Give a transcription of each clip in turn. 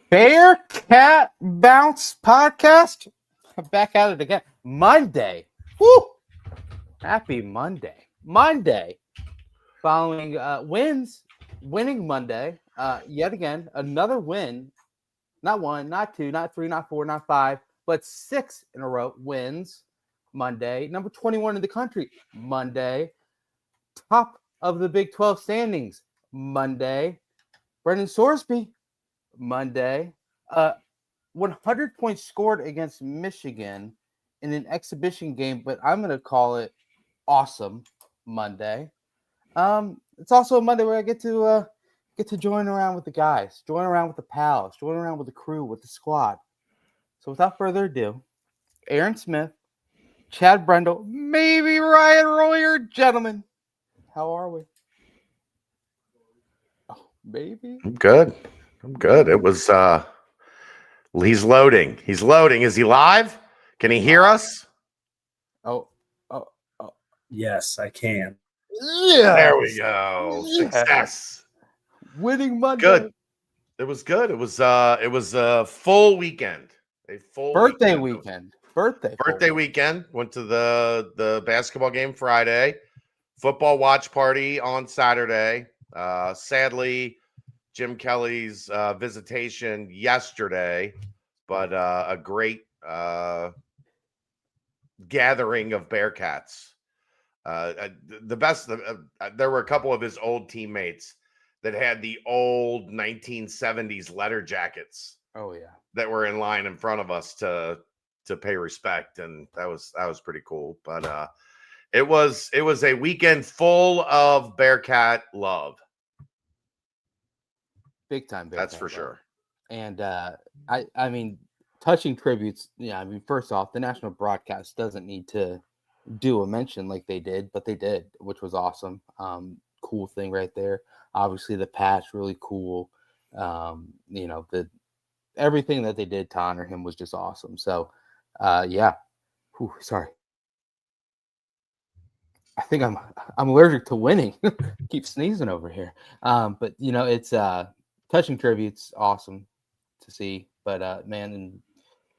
Bearcat Bounce Podcast. I'm back at it again. Monday. Woo! Happy Monday. Monday. Following winning Monday. Yet again, another win. Not one, not two, not three, not four, not five, but 6 in a row wins Monday. Number 21 in the country Monday. Top of the Big 12 standings Monday. Brendan Sorsby Monday. 100 points scored against Michigan in an exhibition game, but I'm going to call it awesome Monday. It's also a Monday where I get to join around with the guys, join around with the pals, join around with the crew, with the squad. So without further ado, Aaron Smith, Chad Brendel, maybe Ryan Royer, gentlemen, how are we? Oh, maybe. I'm good. It was he's loading. Is he live? Can he hear us? Oh. Yes, I can. Yeah. There we go. Success. Winning Monday. Good. It was good. It was a full weekend. A full birthday weekend. Birthday weekend. Went to the basketball game Friday. Football watch party on Saturday. Sadly, Jim Kelly's visitation yesterday, but a great gathering of Bearcats. The best. There were a couple of his old teammates that had the old 1970s letter jackets. Oh yeah, that were in line in front of us to pay respect, and that was pretty cool. But it was a weekend full of Bearcat love. Big time Bearcat. That's for sure. And I mean, touching tributes. Yeah, I mean, first off, the national broadcast doesn't need to do a mention like they did, but they did, which was awesome. Cool thing right there. Obviously, the patch really cool. The everything that they did to honor him was just awesome. So, yeah. Whew, sorry. I think I'm allergic to winning. Keep sneezing over here. But it's touching tributes, awesome to see. But man, and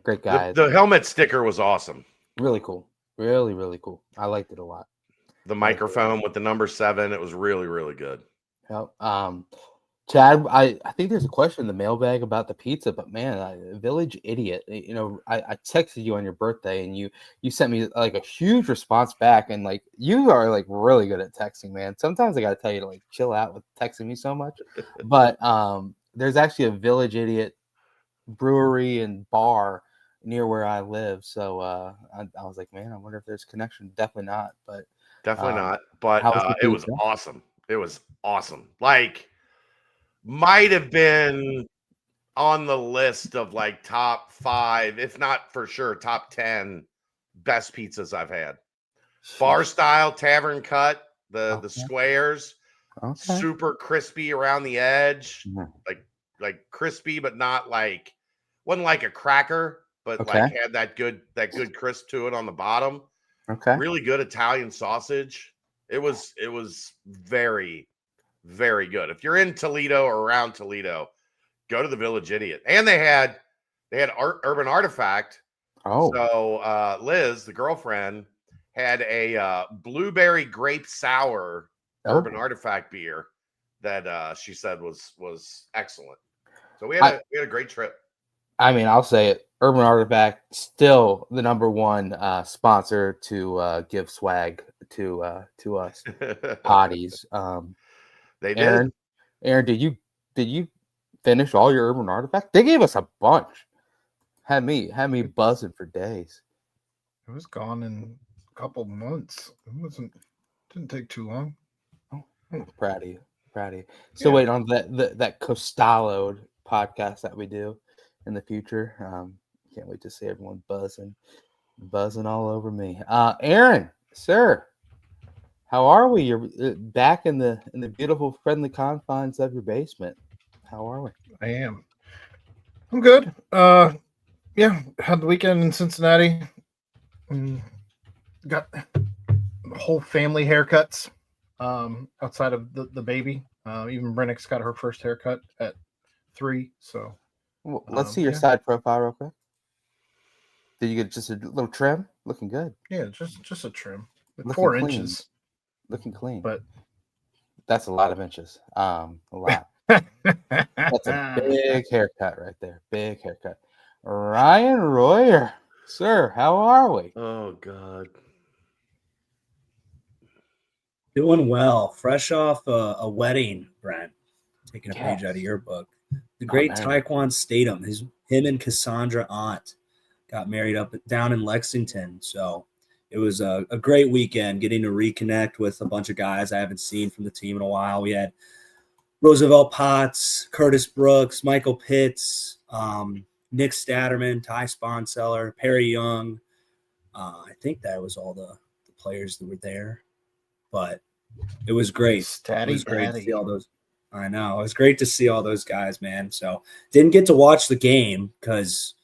great guys. The helmet sticker was awesome. Really cool. Really, really cool. I liked it a lot. The microphone with the number 7, it was really, really good. Yep. Chad, I think there's a question in the mailbag about the pizza, but man, Village Idiot, I texted you on your birthday and you sent me like a huge response back, and like you are like really good at texting, man. Sometimes I got to tell you to like chill out with texting me so much, but there's actually a Village Idiot brewery and bar near where I live. So I was like, man, I wonder if there's a connection. Definitely not, but definitely not. But it was awesome. It was awesome. Like, might have been on the list of like top 5, if not for sure top 10 best pizzas I've had. Bar style, tavern cut, the squares, super crispy around the edge, like crispy, but not like, wasn't like a cracker, but like had that good crisp to it on the bottom. Okay. Really good Italian sausage. It was very, very good. If you're in Toledo or around Toledo, go to the Village Idiot. And they had Urban Artifact. Oh. So Liz, the girlfriend, had a blueberry grape sour Urban Artifact beer that she said was excellent. So we had a great trip. I mean, I'll say it. Urban Artifact still the number one sponsor to give swag to us potties. They did. Aaron, did you finish all your Urban Artifact? They gave us a bunch. Had me buzzing for days. It was gone in a couple months. Didn't take too long. Oh, I'm proud of you. So wait on that Costaloed podcast that we do in the future. Can't wait to see everyone buzzing all over me. Aaron, sir, how are we? You're back in the beautiful, friendly confines of your basement. How are we? I am. I'm good. Had the weekend in Cincinnati. Got the whole family haircuts. Outside of the baby. Even Brennick's got her first haircut at 3. So Well, let's see your side profile real quick. Did you get just a little trim? Looking good. Yeah, just a trim. Looking 4 clean. inches. Looking clean. But that's a lot of inches. A lot. That's a big haircut right there. Big haircut. Ryan Royer, sir, how are we? Oh God. Doing well. Fresh off a wedding, Brent. Taking a page out of your book. The great Taekwon Statham, him and Cassandra Ott got married up down in Lexington. So it was a great weekend getting to reconnect with a bunch of guys I haven't seen from the team in a while. We had Roosevelt Potts, Curtis Brooks, Michael Pitts, Nick Statterman, Ty Sponseller, Perry Young. I think that was all the players that were there. But it was great. It was great to see all those. I know. It was great to see all those guys, man. So didn't get to watch the game because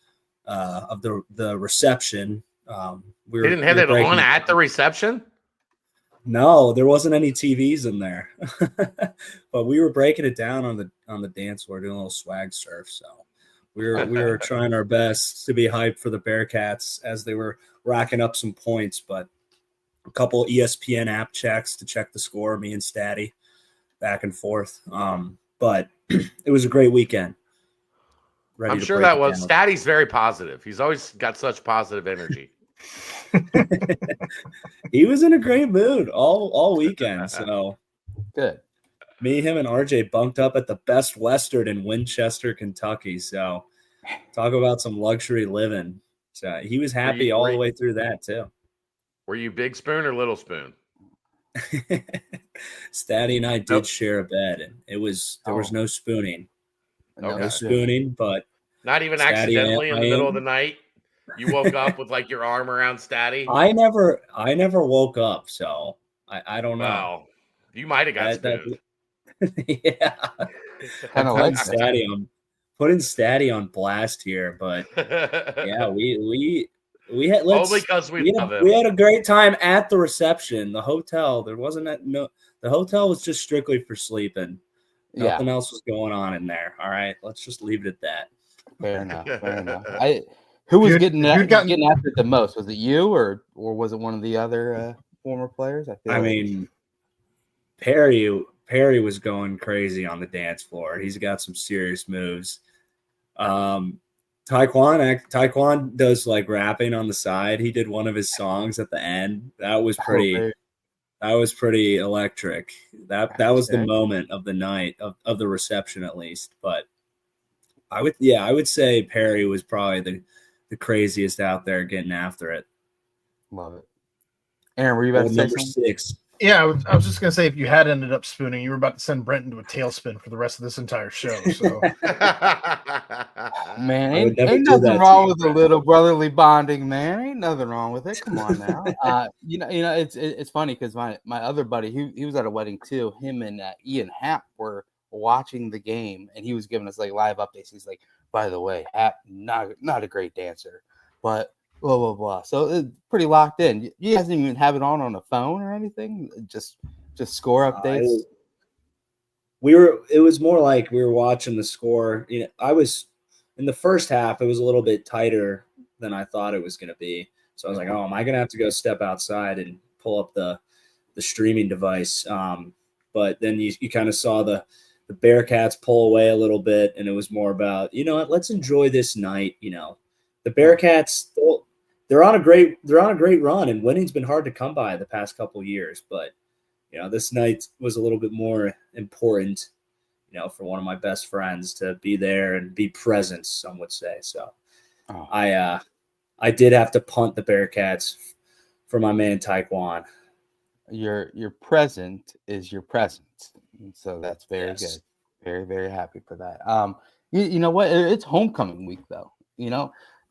of the reception. They didn't have it on at the reception? No, there wasn't any TVs in there. But we were breaking it down on the dance floor, doing a little swag surf. So we were trying our best to be hyped for the Bearcats as they were racking up some points, but a couple ESPN app checks to check the score, me and Statty, back and forth. But it was a great weekend. I'm sure that was. Statty's very positive. He's always got such positive energy. He was in a great mood all weekend. So good. Me, him, and RJ bunked up at the Best Western in Winchester, Kentucky. So talk about some luxury living. So he was happy all the way through that too. Were you big spoon or little spoon? Statty and I did share a bed, and there was no spooning. No spooning, but not even Statty accidentally in the middle of the night. You woke up with like your arm around Statty. I never woke up, so I don't know. Wow, you might have got spooned. Yeah, kind of like putting Statty on blast here, but yeah, we had only because we love him. We had a great time at the reception. The hotel, there wasn't the hotel was just strictly for sleeping. Nothing else was going on in there. All right, let's just leave it at that. Fair enough. Fair enough. Who was getting after it the most? Was it you or was it one of the other former players? I mean, Perry was going crazy on the dance floor. He's got some serious moves. Taekwon does like rapping on the side. He did one of his songs at the end. That was pretty electric. That was the moment of the night of the reception, at least. But I would say Perry was probably the craziest out there getting after it. Love it. Aaron, were you about to say number something? 6? Yeah, I was just gonna say if you had ended up spooning, you were about to send Brent into a tailspin for the rest of this entire show. So, man, ain't nothing wrong with a little brotherly bonding, man. Ain't nothing wrong with it. Come on now. It's funny because my other buddy, he was at a wedding too. Him and Ian Happ were watching the game, and he was giving us like live updates. He's like, by the way, Happ not a great dancer, but blah blah blah. So it's pretty locked in. You guys didn't even have it on a phone or anything. Just score updates. It was more like we were watching the score. I was in the first half. It was a little bit tighter than I thought it was going to be. So I was like, oh, am I going to have to go step outside and pull up the streaming device? But then you kind of saw the Bearcats pull away a little bit, and it was more about, let's enjoy this night. The Bearcats, they're on a great run, and winning's been hard to come by the past couple of years. But this night was a little bit more important, for one of my best friends to be there and be present, some would say. So I did have to punt the Bearcats for my man Taekwon. Your present is your present, so that's very good. Very, very happy for that. You know what? It's homecoming week, though.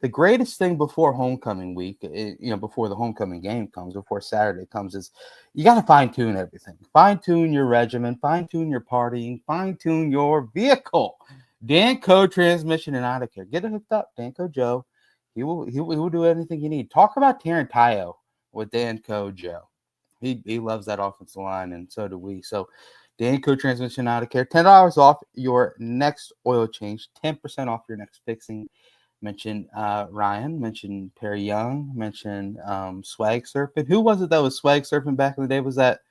The greatest thing before homecoming week, before the homecoming game comes, before Saturday comes, is you got to fine-tune everything. Fine-tune your regimen, fine-tune your partying, fine-tune your vehicle. Danco transmission and auto care. Get it hooked up. Danco Joe. He will do anything you need. Talk about Tarantayo with Danco Joe. He loves that offensive line, and so do we. So Danco Transmission Auto Care, $10 off your next oil change, 10% off your next fixing. Mention Ryan, mention Perry Young, mention Swag Surfing. Who was it that was Swag Surfing back in the day? Was that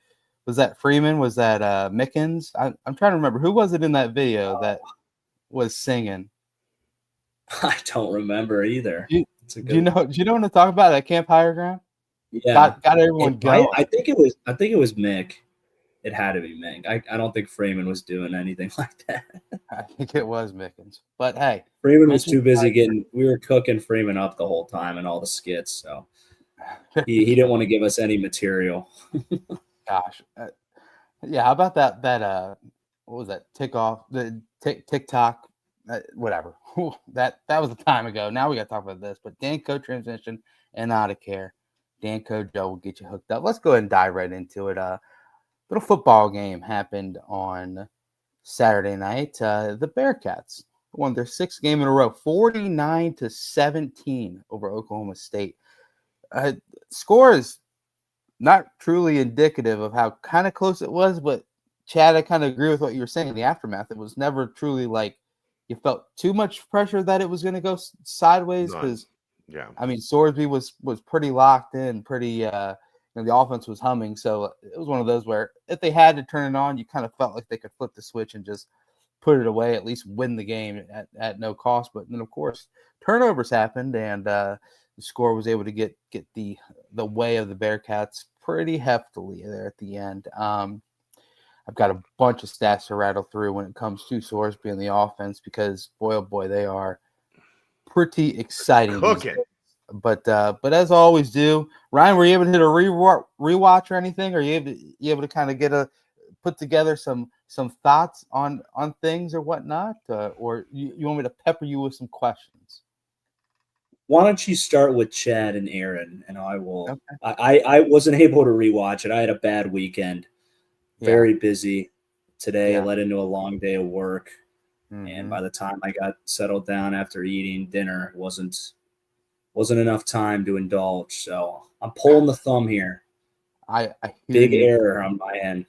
Freeman? Was that Mickens? I'm trying to remember. Who was it in that video that was singing? I don't remember either. Do you know what to talk about at Camp Higher Ground? Yeah, got everyone going. I think it was Mick. It had to be Mick. I don't think Freeman was doing anything like that. I think it was Mickens. But hey, Freeman was too busy we were cooking Freeman up the whole time and all the skits, so he didn't want to give us any material. Gosh, yeah. How about that? What was that? TikTok, whatever. that was a time ago. Now we got to talk about this. But Danco Transmission and Auto Care, Danco Joe will get you hooked up. Let's go ahead and dive right into it. Little football game happened on Saturday night. The Bearcats won their 6th game in a row, 49-17 over Oklahoma State. Score is not truly indicative of how kind of close it was, but Chad, I kind of agree with what you were saying in the aftermath. It was never truly like you felt too much pressure that it was going to go sideways because, I mean, Sorsby was pretty locked in, pretty the offense was humming. So it was one of those where if they had to turn it on, you kind of felt like they could flip the switch and just put it away, at least win the game at no cost. But then, of course, turnovers happened, and the score was able to get the way of the Bearcats pretty heftily there at the end. I've got a bunch of stats to rattle through when it comes to Sorsby and the offense because, boy, oh boy, they are pretty exciting. But as I always do, Ryan, were you able to hit a rewatch or anything? Or you able to kind of put together some thoughts on things or whatnot? Or you want me to pepper you with some questions? Why don't you start with Chad and Aaron, and I will. Okay. I wasn't able to rewatch it. I had a bad weekend, very busy today. Led into a long day of work, and by the time I got settled down after eating dinner, it wasn't enough time to indulge. So I'm pulling the thumb here. I hear big error on my end.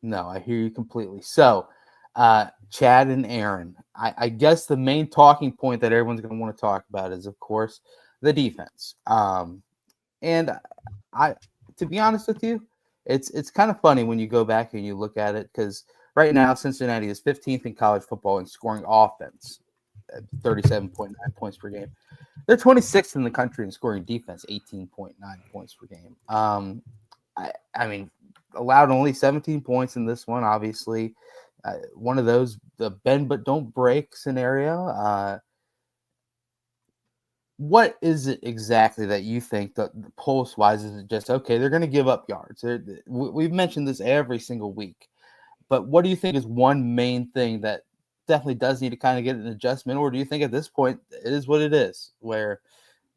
No, I hear you completely. So, Chad and Aaron, I guess the main talking point that everyone's going to want to talk about is, of course, the defense. And to be honest with you, it's kind of funny when you go back and you look at it because right now Cincinnati is 15th in college football in scoring offense, at 37.9 points per game. They're 26th in the country in scoring defense, 18.9 points per game. I mean, allowed only 17 points in this one, obviously. One of those, the bend but don't break scenario. What is it exactly that you think that pulse-wise is it just, okay, they're going to give up yards? We've mentioned this every single week. But what do you think is one main thing that definitely does need to kind of get an adjustment, or do you think at this point it is what it is, where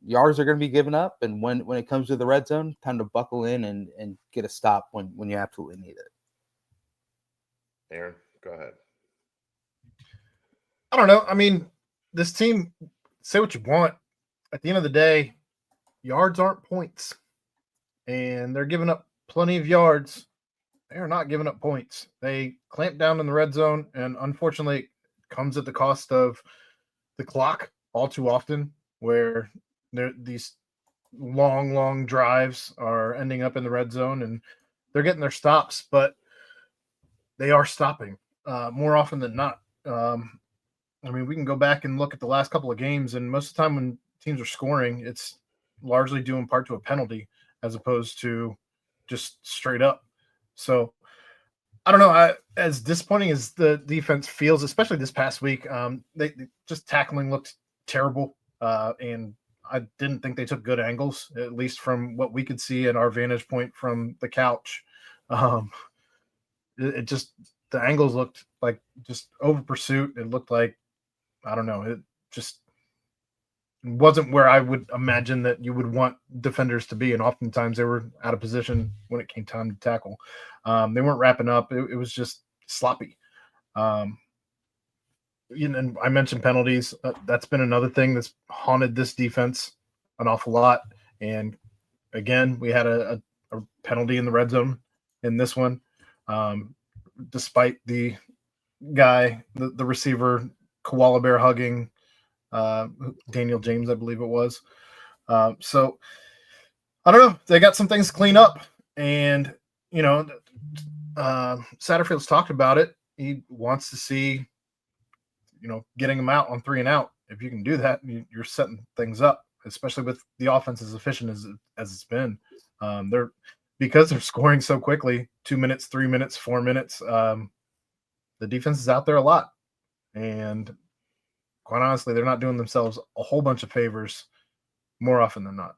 yards are going to be given up, and when it comes to the red zone, time to buckle in and get a stop when you absolutely need it? Aaron, go ahead. I don't know. I mean, this team, say what you want. At the end of the day, yards aren't points, and they're giving up plenty of yards. They're not giving up points. They clamp down in the red zone, and unfortunately, it comes at the cost of the clock all too often, where these long drives are ending up in the red zone, and they're getting their stops, but they are stopping more often than not. I mean, we can go back and look at the last couple of games, and most of the time when teams are scoring, it's largely due in part to a penalty as opposed to just straight up. So I don't know. As disappointing as the defense feels, especially this past week, they just tackling looked terrible, and I didn't think they took good angles, at least from what we could see at our vantage point from the couch. It just, the angles looked like just over pursuit. It looked like, I don't know, it just wasn't where I would imagine that you would want defenders to be. And oftentimes they were out of position when it came time to tackle. They weren't wrapping up. It was just sloppy. And I mentioned penalties. That's been another thing that's haunted this defense an awful lot. And again, we had a penalty in the red zone in this one. despite the guy, the receiver, koala bear hugging Daniel James, I believe it was. So I don't know. They got some things to clean up, and Satterfield's talked about it. He wants to see, getting them out on 3 and out. If you can do that, you're setting things up, especially with the offense as efficient as it's been. Because they're scoring so quickly, 2 minutes, 3 minutes, 4 minutes. The defense is out there a lot, and quite honestly, they're not doing themselves a whole bunch of favors more often than not.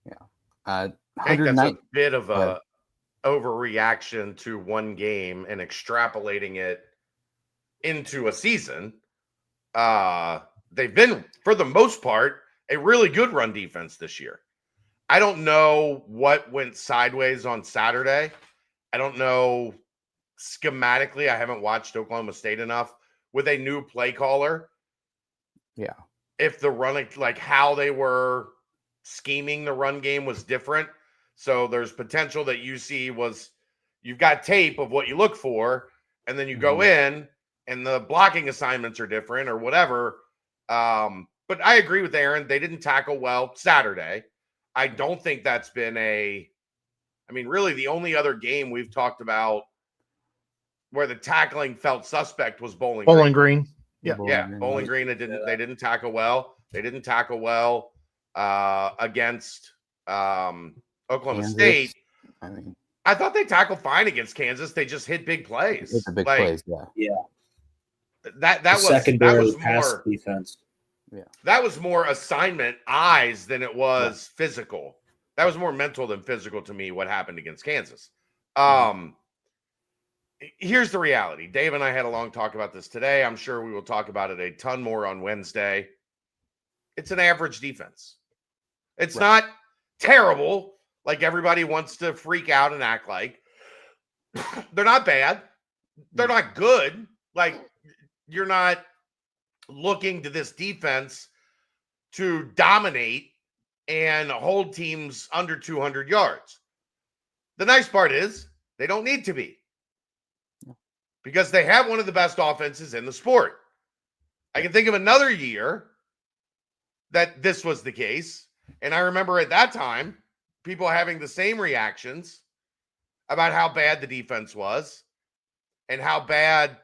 Yeah, I think that's a bit of a overreaction to one game and extrapolating it into a season. They've been, for the most part, a really good run defense this year. I don't know what went sideways on Saturday. I don't know schematically. I haven't watched Oklahoma State enough with a new play caller. Yeah. If the running, like how they were scheming the run game was different. So there's potential that you've got tape of what you look for, and then you go in and the blocking assignments are different or whatever. But I agree with Aaron. They didn't tackle well Saturday. I don't think that's been really the only other game we've talked about where the tackling felt suspect was Bowling Green. Yeah. Bowling Green. They didn't tackle well. They didn't tackle well against Oklahoma State. I thought they tackled fine against Kansas. They just hit big plays. Hit the big plays, yeah. That was more defense. Yeah. That was more assignment eyes than it was physical. That was more mental than physical to me, what happened against Kansas. Here's the reality. Dave and I had a long talk about this today. I'm sure we will talk about it a ton more on Wednesday. It's an average defense. It's not terrible like everybody wants to freak out and act like. They're not bad. They're not good. Like, you're not looking to this defense to dominate and hold teams under 200 yards. The nice part is they don't need to be, because they have one of the best offenses in the sport. I can think of another year that this was the case, and I remember at that time people having the same reactions about how bad the defense was and how bad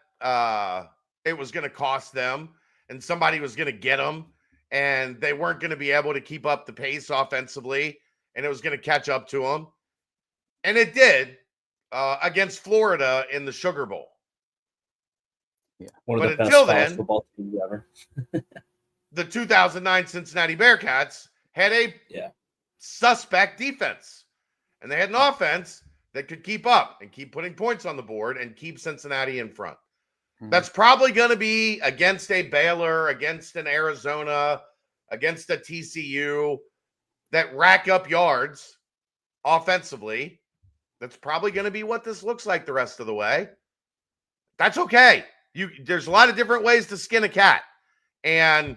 it was going to cost them, and somebody was going to get them, and they weren't going to be able to keep up the pace offensively, and it was going to catch up to them. And it did against Florida in the Sugar Bowl. Yeah, one of the best college football teams ever. The 2009 Cincinnati Bearcats had a suspect defense, and they had an offense that could keep up and keep putting points on the board and keep Cincinnati in front. That's probably going to be against a Baylor, against an Arizona, against a TCU that rack up yards offensively. That's probably going to be what this looks like the rest of the way. That's okay. There's a lot of different ways to skin a cat. And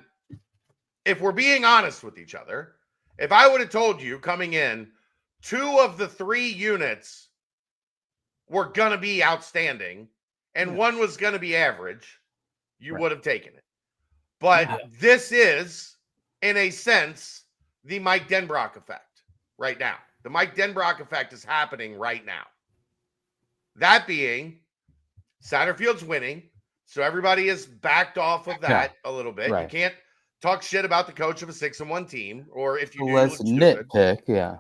if we're being honest with each other, if I would have told you coming in 2 of the 3 units were going to be outstanding and 1 was going to be average, you would have taken it. But this is, in a sense, the Mike Denbrock effect right now. The Mike Denbrock effect is happening right now. That being, Satterfield's winning, so everybody is backed off of that a little bit. You can't talk shit about the coach of a 6-1 team, or if you do, let's nitpick.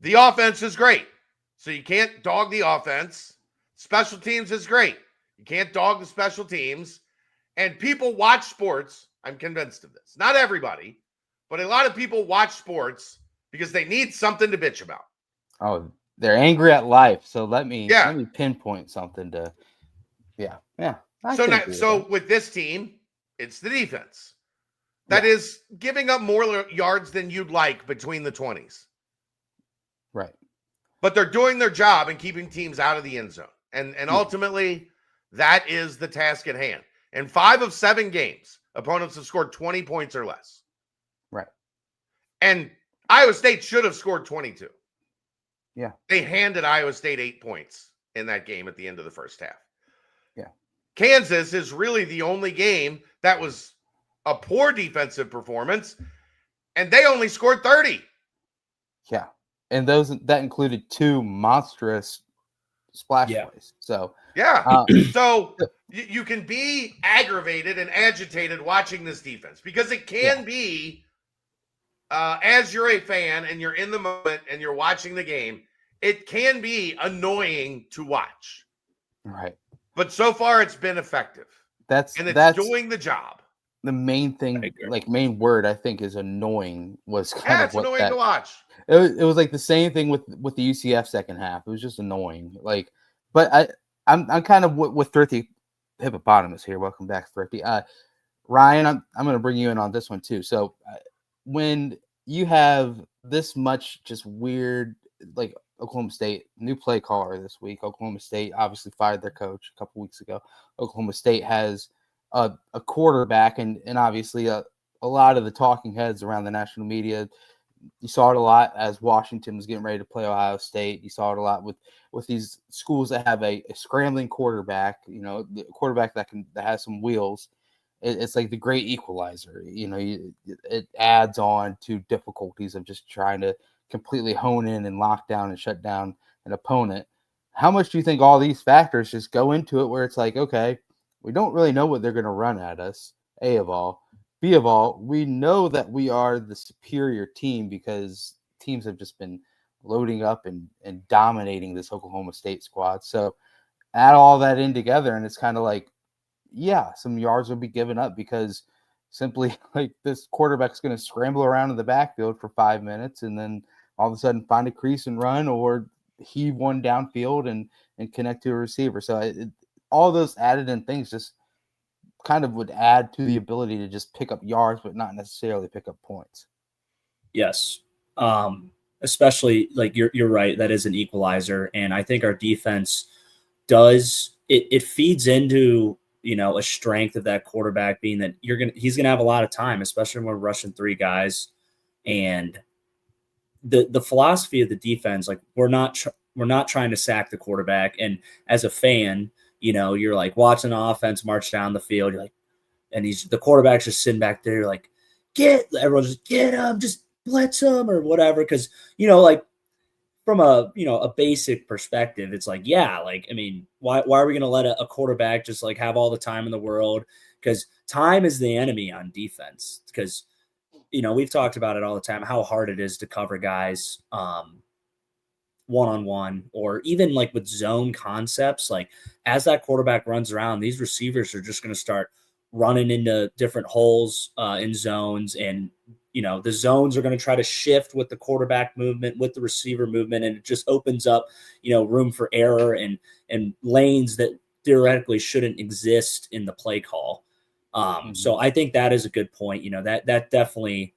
The offense is great, so you can't dog the offense. Special teams is great. You can't dog the special teams. And people watch sports. I'm convinced of this. Not everybody, but a lot of people watch sports because they need something to bitch about. Oh, they're angry at life. So let me pinpoint something to. So with this team, it's the defense that is giving up more yards than you'd like between the 20s. Right. But they're doing their job and keeping teams out of the end zone. And ultimately, that is the task at hand. In 5 of 7 games, opponents have scored 20 points or less. Right. And Iowa State should have scored 22. Yeah. They handed Iowa State 8 points in that game at the end of the first half. Yeah. Kansas is really the only game that was a poor defensive performance, and they only scored 30. Yeah. And that included 2 monstrous splash plays. So, yeah. So you can be aggravated and agitated watching this defense because it can be, as you're a fan and you're in the moment and you're watching the game, it can be annoying to watch. Right. But so far it's been effective. That's doing the job. The main thing, like main word, I think, is annoying. Was kind of it's annoying to watch. It was like the same thing with the UCF second half. It was just annoying. Like, but I'm kind of with Thrifty Hippopotamus here. Welcome back, Thrifty. Ryan, I'm going to bring you in on this one too. So when you have this much just weird, like Oklahoma State, new play caller this week. Oklahoma State obviously fired their coach a couple weeks ago. Oklahoma State has a quarterback, and obviously a lot of the talking heads around the national media. You saw it a lot as Washington was getting ready to play Ohio State. You saw it a lot with these schools that have a scrambling quarterback, the quarterback that has some wheels. It's like the great equalizer. It adds on to difficulties of just trying to completely hone in and lock down and shut down an opponent. How much do you think all these factors just go into it where it's like, okay, we don't really know what they're going to run at us, A of all. B of all, we know that we are the superior team because teams have just been loading up and dominating this Oklahoma State squad. So add all that in together, and it's kind of like, yeah, some yards will be given up because simply like this quarterback's going to scramble around in the backfield for 5 minutes and then all of a sudden find a crease and run or heave one downfield and connect to a receiver. So all those added in things just kind of would add to the ability to just pick up yards, but not necessarily pick up points. Yes. Especially like you're right. That is an equalizer. And I think our defense it feeds into, a strength of that quarterback being that he's going to have a lot of time, especially when we're rushing 3 guys. And the philosophy of the defense, like we're not trying to sack the quarterback. And as a fan, you're like watching the offense march down the field. You're like, and the quarterback's just sitting back there. You're like, everyone just get him, just blitz him or whatever. Cause like from a basic perspective, it's like, yeah, like, I mean, why are we going to let a quarterback just like have all the time in the world? Cause time is the enemy on defense. Cause, we've talked about it all the time, how hard it is to cover guys, one-on-one or even like with zone concepts. Like as that quarterback runs around, these receivers are just going to start running into different holes in zones. And, the zones are going to try to shift with the quarterback movement, with the receiver movement. And it just opens up, room for error and lanes that theoretically shouldn't exist in the play call. So I think that is a good point. That definitely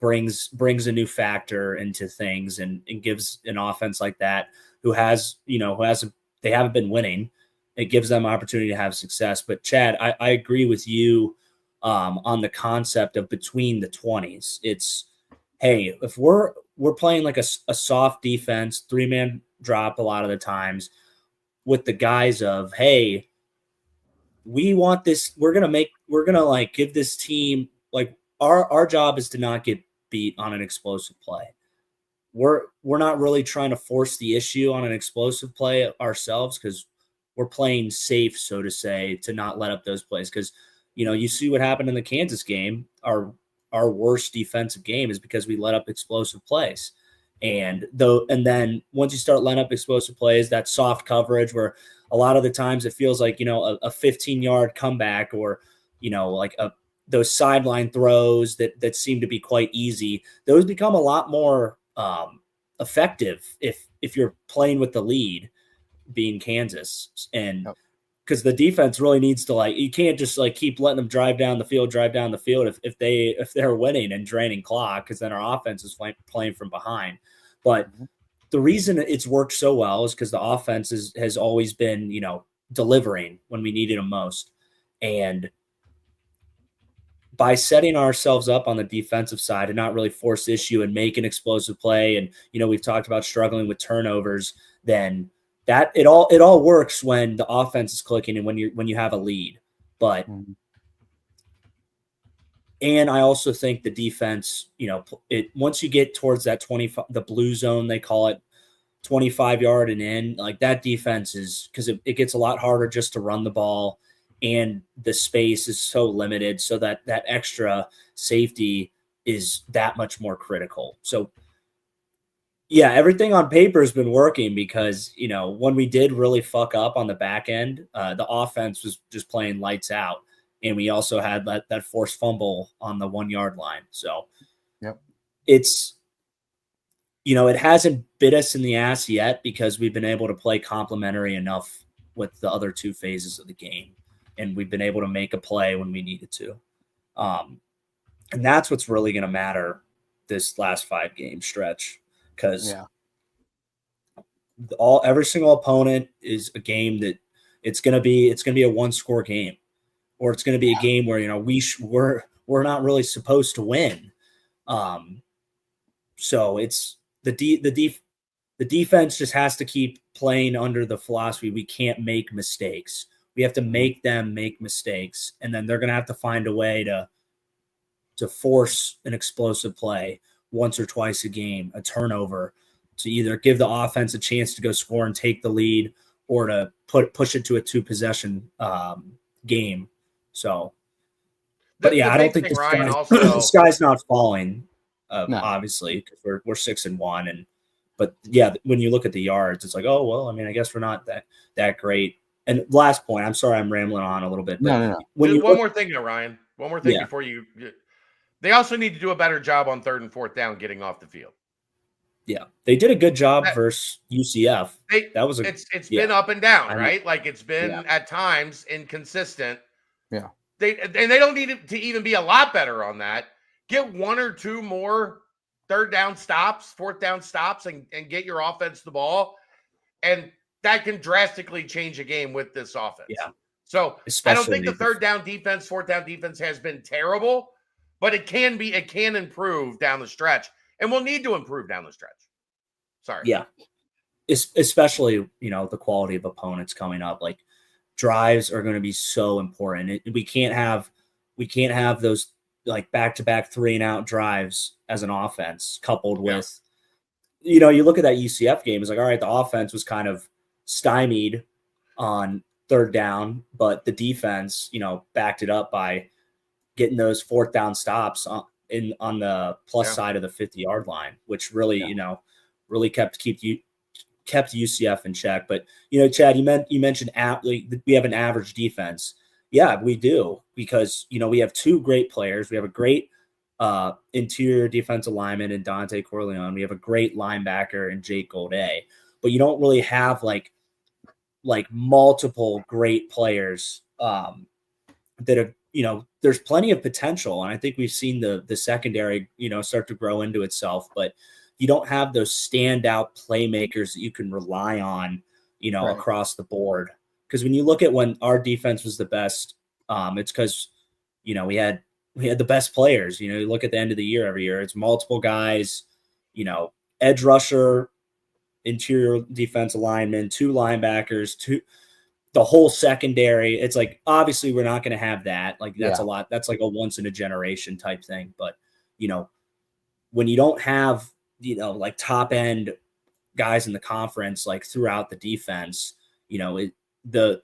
brings a new factor into things and gives an offense like that who they haven't been winning. It gives them opportunity to have success. But Chad, I agree with you on the concept of between the 20s. It's, hey, if we're playing like a soft defense, 3-man drop a lot of the times with the guise of, hey, we want this, we're going to like give this team, like our job is to not get beat on an explosive play. We're not really trying to force the issue on an explosive play ourselves because we're playing safe, so to say, to not let up those plays. Because, you see what happened in the Kansas game. Our worst defensive game is because we let up explosive plays. And then once you start letting up explosive plays, that soft coverage where a lot of the times it feels like, a 15-yard comeback or, like those sideline throws that seem to be quite easy, those become a lot more effective if you're playing with the lead being Kansas. And because the defense really needs to you can't just keep letting them drive down the field if they're winning and draining clock, because then our offense is playing from behind. But the reason it's worked so well is because the offense has always been, delivering when we needed them most. And by setting ourselves up on the defensive side and not really force issue and make an explosive play, and we've talked about struggling with turnovers, then that it all works when the offense is clicking and when you have a lead. But and I also think the defense, once you get towards that 25, the blue zone they call it, 25-yard and in, like that defense is, because it gets a lot harder just to run the ball, and the space is so limited, so that extra safety is that much more critical. So yeah, everything on paper has been working because, when we did really fuck up on the back end, the offense was just playing lights out. And we also had that forced fumble on the 1 yard line. So it's, it hasn't bit us in the ass yet because we've been able to play complementary enough with the other two phases of the game. And we've been able to make a play when we needed to. And that's what's really going to matter this last 5-game stretch, because every single opponent is a game that it's going to be a 1-score game, or it's going to be a game where we're not really supposed to win. So it's the defense just has to keep playing under the philosophy we can't make mistakes. We have to make them make mistakes, and then they're going to have to find a way to force an explosive play once or twice a game, a turnover, to either give the offense a chance to go score and take the lead, or to push it to a 2-possession game. So, but I don't think the sky's not falling. No. Obviously, because we're 6-1, but when you look at the yards, it's like, oh well. I mean, I guess we're not that great. And last point, I'm sorry, I'm rambling on a little bit. But no. One more thing, Ryan. One more thing before you. They also need to do a better job on 3rd and 4th down getting off the field. Yeah, they did a good job versus UCF. It's been up and down, right? Like it's been at times inconsistent. Yeah. They don't need it to even be a lot better on that. Get 1 or 2 more 3rd down stops, 4th down stops, and get your offense the ball. And that can drastically change a game with this offense. Yeah. So I don't think the 3rd down defense, 4th down defense has been terrible, but it can improve down the stretch, and we'll need to improve down the stretch. Sorry. Yeah. Especially, the quality of opponents coming up. Like, drives are going to be so important. We can't have those like back-to-back 3-and-out drives as an offense coupled with, you look at that UCF game, it's like, all right, the offense was kind of stymied on 3rd down, but the defense, backed it up by getting those 4th down stops on the plus side of the 50-yard line, which really, really kept UCF in check. But, Chad, you mentioned we have an average defense. Yeah, we do, because, we have 2 great players. We have a great interior defensive lineman in Dante Corleone. We have a great linebacker in Jake Golday. But you don't really have like multiple great players that have, there's plenty of potential. And I think we've seen the secondary, start to grow into itself. But you don't have those standout playmakers that you can rely on, across the board. Because when you look at when our defense was the best, it's because, we had the best players. You look at the end of the year every year, it's multiple guys, edge rusher, interior defensive lineman, 2 linebackers, the whole secondary. It's like, obviously we're not going to have that. Like that's a lot. That's like a once in a generation type thing. But, when you don't have, like top end guys in the conference, like throughout the defense, the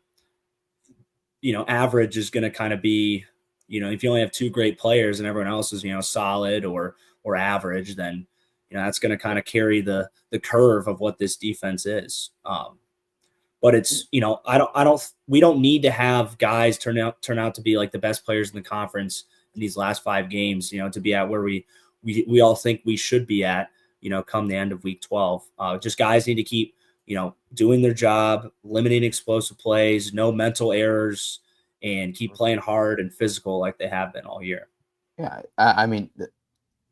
average is going to kind of be, if you only have 2 great players and everyone else is, solid or average, then, that's going to kind of carry the curve of what this defense is. But it's, we don't need to have guys turn out to be like the best players in the conference in these last 5 games, to be at where we all think we should be at, come the end of week 12. Just guys need to keep, doing their job, limiting explosive plays, no mental errors, and keep playing hard and physical like they have been all year. Yeah. I mean,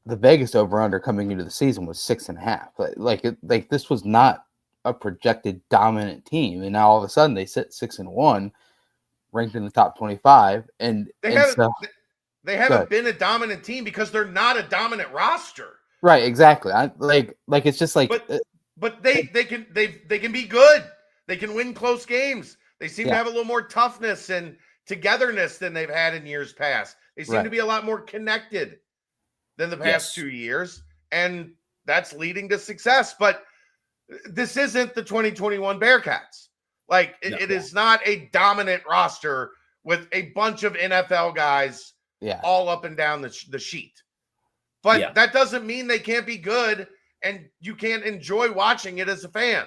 the Vegas over-under coming into the season was 6.5. Like this was not a projected dominant team, and now all of a sudden they sit 6-1, ranked in the top 25, and They haven't been a dominant team because they're not a dominant roster. Right, exactly. Like it's just like, but they can be good. They can win close games. They seem to have a little more toughness and togetherness than they've had in years past. They seem to be a lot more connected than the past 2 years, and that's leading to success. But this isn't the 2021 Bearcats. Like it is not a dominant roster with a bunch of NFL guys all up and down the sheet. But that doesn't mean they can't be good and you can't enjoy watching it as a fan.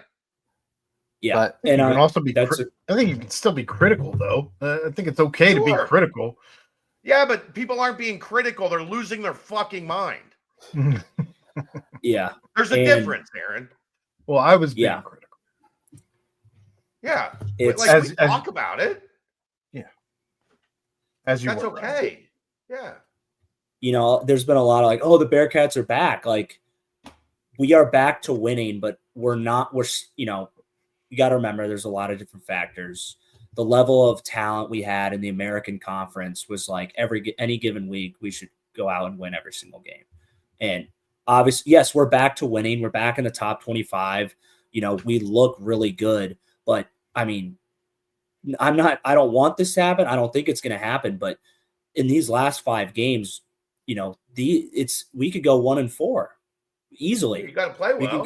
Yeah, but and you can also be. I think you can still be critical, though. I think it's okay to be critical. Yeah, but people aren't being critical; they're losing their fucking mind. Yeah, there's a difference, Aaron. Well, I was being critical. Yeah, it's like we talk about it. Yeah, as you. That's okay. Right. Yeah. There's been a lot of like, oh, the Bearcats are back. Like, we are back to winning, but we're not. You got to remember there's a lot of different factors. The level of talent we had in the American Conference was like any given week, we should go out and win every single game. And obviously, yes, we're back to winning. We're back in the top 25. We look really good, but I mean, I don't want this to happen. I don't think it's going to happen, but in these last 5 games, we could go 1-4 easily. You got to play well.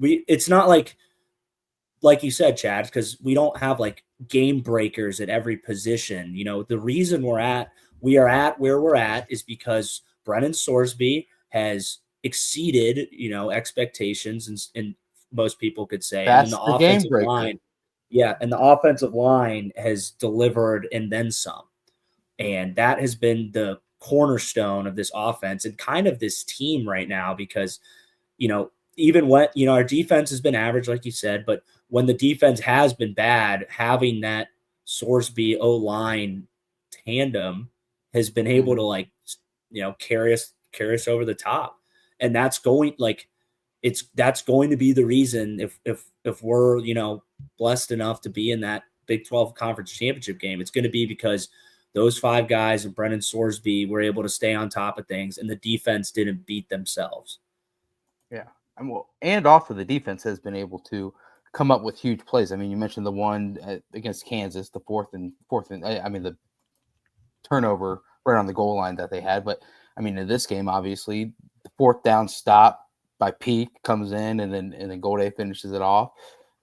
It's not like you said, Chad, because we don't have like game breakers at every position. The reason we are at where we're at is because Brennan Sorsby has exceeded, expectations, and most people could say, that's and the offensive line. Yeah, and the offensive line has delivered and then some. And that has been the cornerstone of this offense and kind of this team right now because, even when, our defense has been average, like you said, but when the defense has been bad, having that Sorsby O-line tandem has been able to carry us over the top. And that's going to be the reason if we're, blessed enough to be in that Big 12 conference championship game, it's going to be because those 5 guys and Brennan Sorsby were able to stay on top of things and the defense didn't beat themselves. Yeah. And off of the defense has been able to come up with huge plays. I mean, you mentioned the one against Kansas, the fourth and the turnover right on the goal line that they had. But I mean, in this game, obviously, the 4th down stop by Peak comes in, and then Golday finishes it off.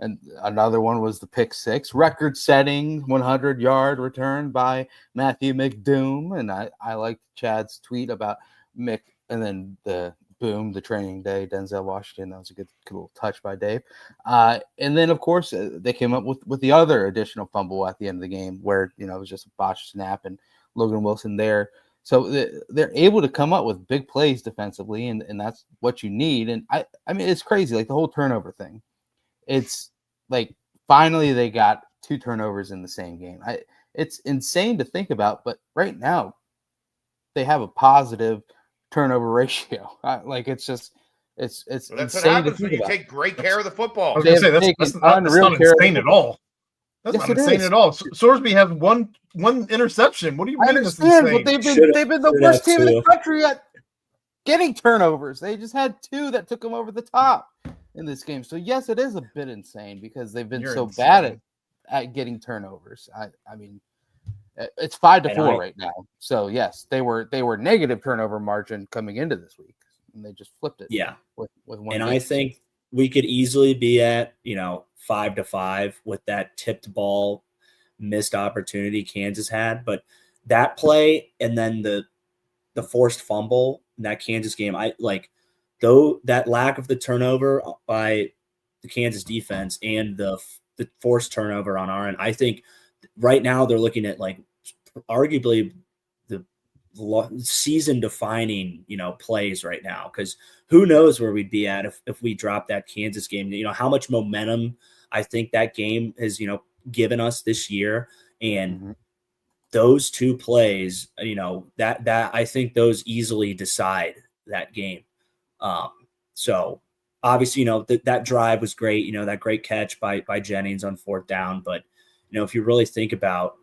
And another one was the pick 6, record-setting 100-yard return by Matthew McDoom. And I liked Chad's tweet about Mick, and then the training day, Denzel Washington. That was a good little touch by Dave. And then, of course, they came up with the other additional fumble at the end of the game where, it was just a botched snap and Logan Wilson there. So they're able to come up with big plays defensively, and that's what you need. And I mean, it's crazy, like the whole turnover thing. It's like finally they got 2 turnovers in the same game. It's insane to think about, but right now they have a positive turnover ratio. It's just it's that's insane what happens to when you about. take great care of the football. I was going to say that's not insane at all. That's not insane at all. Sorsby has one interception. What do you mean? I understand, but they've been the worst team in the country at getting turnovers. They just had 2 that took them over the top in this game. So yes, it is a bit insane because they've been bad at getting turnovers. I mean, it's 5-4 right now. So yes, they were negative turnover margin coming into this week, and they just flipped it. Yeah, with one. And I think we could easily be at 5-5 with that tipped ball, missed opportunity Kansas had, but that play and then the forced fumble in that Kansas game, though that lack of the turnover by the Kansas defense and the forced turnover on our end, I think right now they're looking at arguably the season defining, plays right now. Cause who knows where we'd be at if we drop that Kansas game, how much momentum I think that game has, given us this year. And those 2 plays, that I think those easily decide that game. So obviously, that drive was great, that great catch by Jennings on 4th down. But, if you really think about,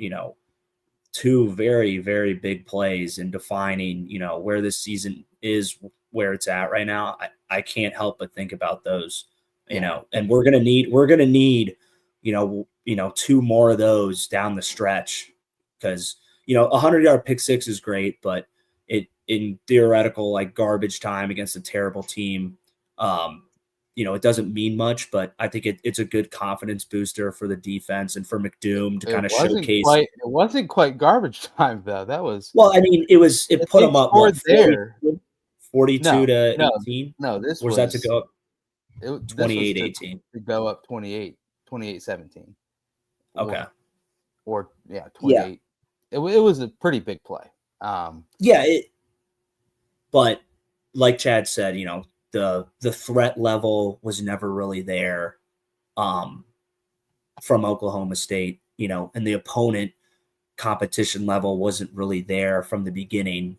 two very, very big plays in defining, where this season is, where it's at right now. I can't help but think about those, and we're gonna need, two more of those down the stretch, because 100-yard pick six is great, but in theoretical like garbage time against a terrible team, it doesn't mean much, but I think it's a good confidence booster for the defense and for McDoom to kind of showcase. It wasn't quite garbage time though. That was, well, I mean, it put them up 42 to 18. No, this was that to go up 28-18 to go up 28-17. Okay. Or 28. Yeah. It was a pretty big play. But like Chad said, the threat level was never really there from Oklahoma State, and the opponent competition level wasn't really there from the beginning,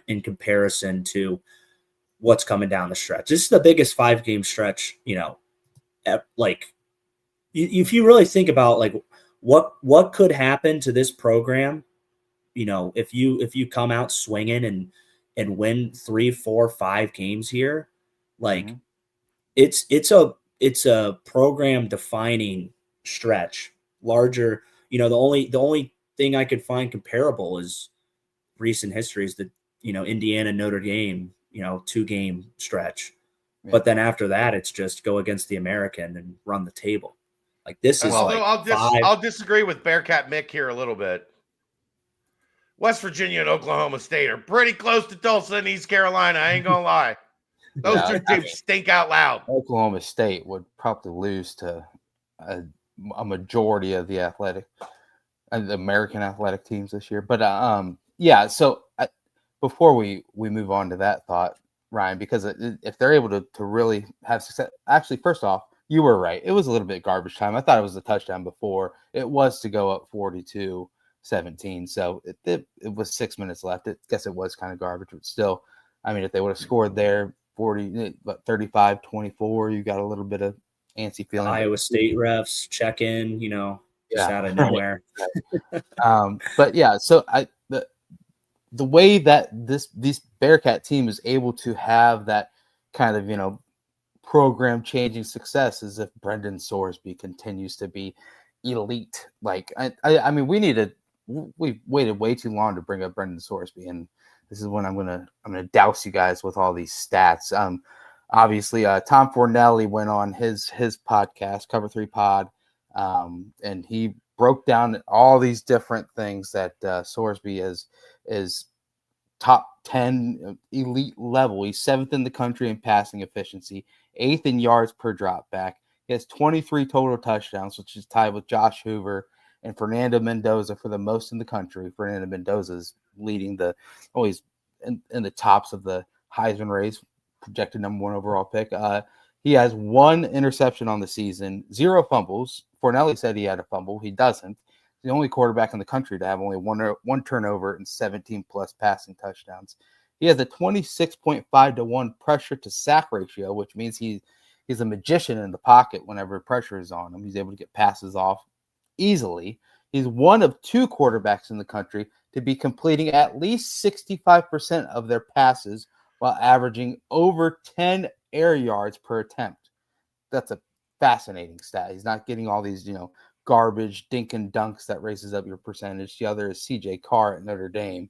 in comparison to what's coming down the stretch. This is the biggest 5-game stretch, if you really think about like what could happen to this program, if you come out swinging and win 3, 4, 5 games here, it's a program defining stretch. Larger, the only thing I could find comparable is recent history is the Indiana Notre Dame 2-game stretch. Yeah. But then after that, it's just go against the American and run the table. Like this is I'll disagree with Bearcat Mick here a little bit. West Virginia and Oklahoma State are pretty close to Tulsa and East Carolina. I ain't gonna lie. Those two teams stink out loud. Oklahoma State would probably lose to a majority of the American athletic teams this year. But so before we move on to that thought, Ryan, because if they're able to really have success, actually, first off, you were right. It was a little bit garbage time. I thought it was a touchdown before. It was to go up 42-17. So it was 6 minutes left. I guess it was kind of garbage, but still, I mean, if they would have scored there 35-24, you got a little bit of antsy feeling. Iowa State refs check in, just out of nowhere. But yeah, so the way that this Bearcat team is able to have that kind of program changing success is if Brendan Sorsby continues to be elite. Like I mean, we've waited way too long to bring up Brendan Sorsby, and this is when I'm gonna douse you guys with all these stats. Obviously, Tom Fornelli went on his podcast, Cover 3 Pod, and he broke down all these different things that Sorsby is top 10 elite level. He's 7th in the country in passing efficiency, 8th in yards per drop back. He has 23 total touchdowns, which is tied with Josh Hoover and Fernando Mendoza for the most in the country. Fernando Mendoza is leading he's in the tops of the Heisman race, projected number 1 overall pick. He has 1 interception on the season, 0 fumbles. Fornelli said he had a fumble. He doesn't. He's the only quarterback in the country to have only one turnover and 17-plus passing touchdowns. He has a 26.5-1 pressure to sack ratio, which means he's a magician in the pocket whenever pressure is on him. He's able to get passes off easily. He's one of 2 quarterbacks in the country to be completing at least 65% of their passes while averaging over 10 air yards per attempt. That's a fascinating stat. He's not getting all these, garbage dink and dunks that raises up your percentage. The other is CJ Carr at Notre Dame.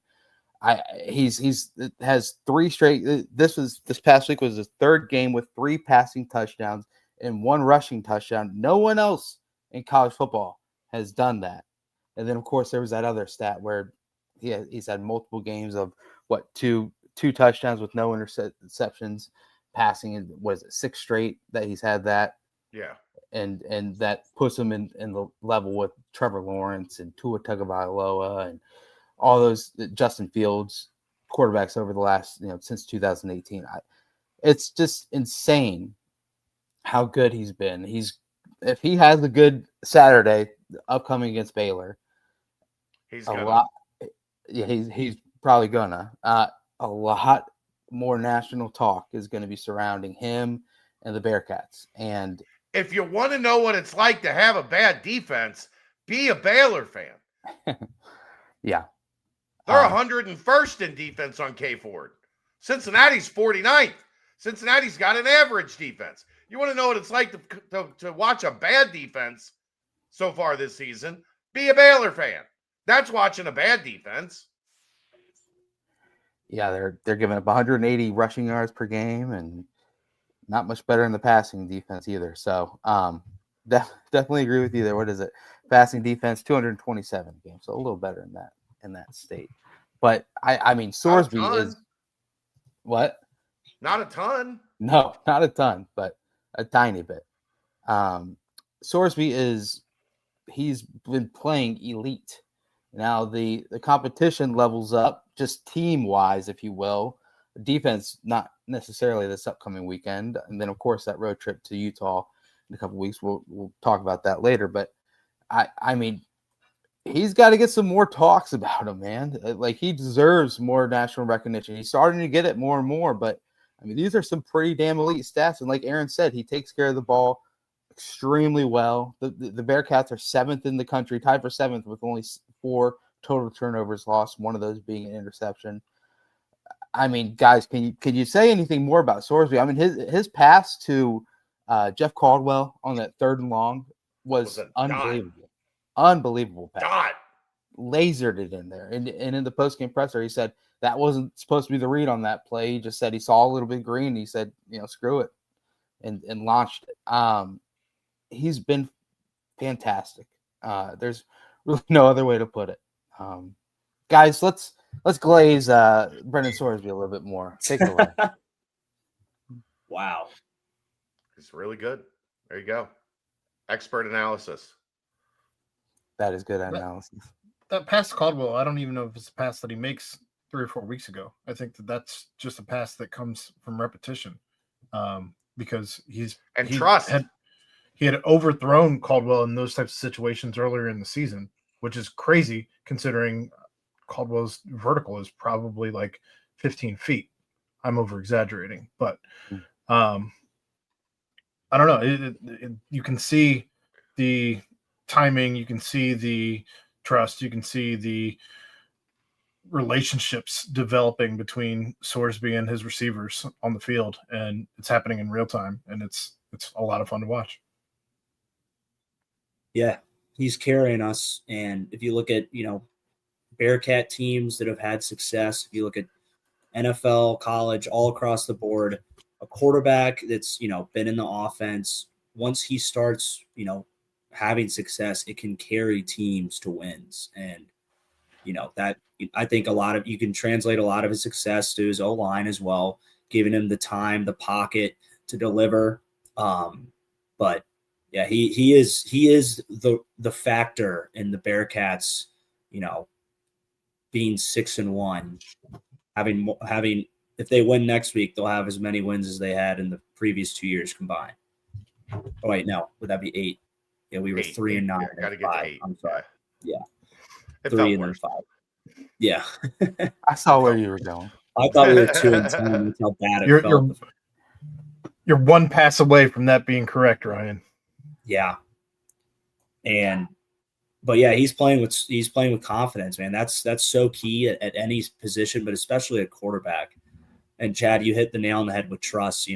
He's has 3 straight. This past week was his 3rd game with 3 passing touchdowns and 1 rushing touchdown. No one else in college football has done that. And then, of course, there was that other stat where he's had multiple games of two touchdowns with no interceptions, passing. Was it 6 straight that he's had that? Yeah. And that puts him in the level with Trevor Lawrence and Tua Tagovailoa and all those Justin Fields quarterbacks over the last, since 2018. It's just insane how good he's been. If he has a good Saturday upcoming against Baylor, he's probably gonna. A lot more national talk is going to be surrounding him and the Bearcats. And if you want to know what it's like to have a bad defense, be a Baylor fan. Yeah. They're 101st in defense on K-Ford. Cincinnati's 49th. Cincinnati's got an average defense. You want to know what it's like to watch a bad defense so far this season? Be a Baylor fan. That's watching a bad defense. Yeah, they're giving up 180 rushing yards per game and not much better in the passing defense either. So definitely agree with you there. What is it? Passing defense 227 games, so a little better in that state. But I mean Sorsby is what? Not a ton. No, not a ton, but a tiny bit. Sorsby he's been playing elite. Now the competition levels up just team wise, if you will. Defense, not necessarily this upcoming weekend, and then of course that road trip to Utah in a couple weeks. We'll talk about that later. But I mean, he's got to get some more talks about him, man. Like he deserves more national recognition. He's starting to get it more and more. But I mean, these are some pretty damn elite stats. And like Aaron said, he takes care of the ball extremely well. The Bearcats are 7th in the country, tied for 7th with only 4 total turnovers lost, one of those being an interception. I mean, guys, can you say anything more about Sorsby? I mean, his pass to Jeff Caldwell on that 3rd and long was unbelievable. Unbelievable pass. Dot. Lasered it in there. And in the postgame presser, he said that wasn't supposed to be the read on that play. He just said he saw a little bit green. And he said, screw it, and launched it. He's been fantastic. There's really no other way to put it. Guys, let's glaze Brendan Sorsby a little bit more. Take it away. Wow. It's really good. There you go. Expert analysis. That is good analysis. That pass to Caldwell, I don't even know if it's a pass that he makes 3 or 4 weeks ago. I think that's just a pass that comes from repetition, because trust. He had overthrown Caldwell in those types of situations earlier in the season, which is crazy considering Caldwell's vertical is probably like 15 feet. I'm over exaggerating, but I don't know. You can see the timing, you can see the trust, you can see the relationships developing between Sorsby and his receivers on the field, and it's happening in real time, and it's a lot of fun to watch. Yeah, he's carrying us. And if you look at, Bearcat teams that have had success, if you look at NFL, college, all across the board, a quarterback that's, been in the offense, once he starts, having success, it can carry teams to wins. And, that I think you can translate a lot of his success to his O-line as well, giving him the time, the pocket to deliver. But yeah, he is the factor in the Bearcats, being 6-1, having if they win next week, they'll have as many wins as they had in the previous 2 years combined. Oh wait, no, would that be 8? Yeah, we were 3 and 9. Yeah, gotta get 5. to 8. I'm sorry. Yeah, it 3 and then 5. Yeah, I saw where you were going. I thought we were 2 and 10. That's how bad it felt. You're one pass away from that being correct, Ryan. Yeah, but yeah, he's playing with confidence, man. That's so key at any position, but especially at quarterback. And Chad, you hit the nail on the head with trust.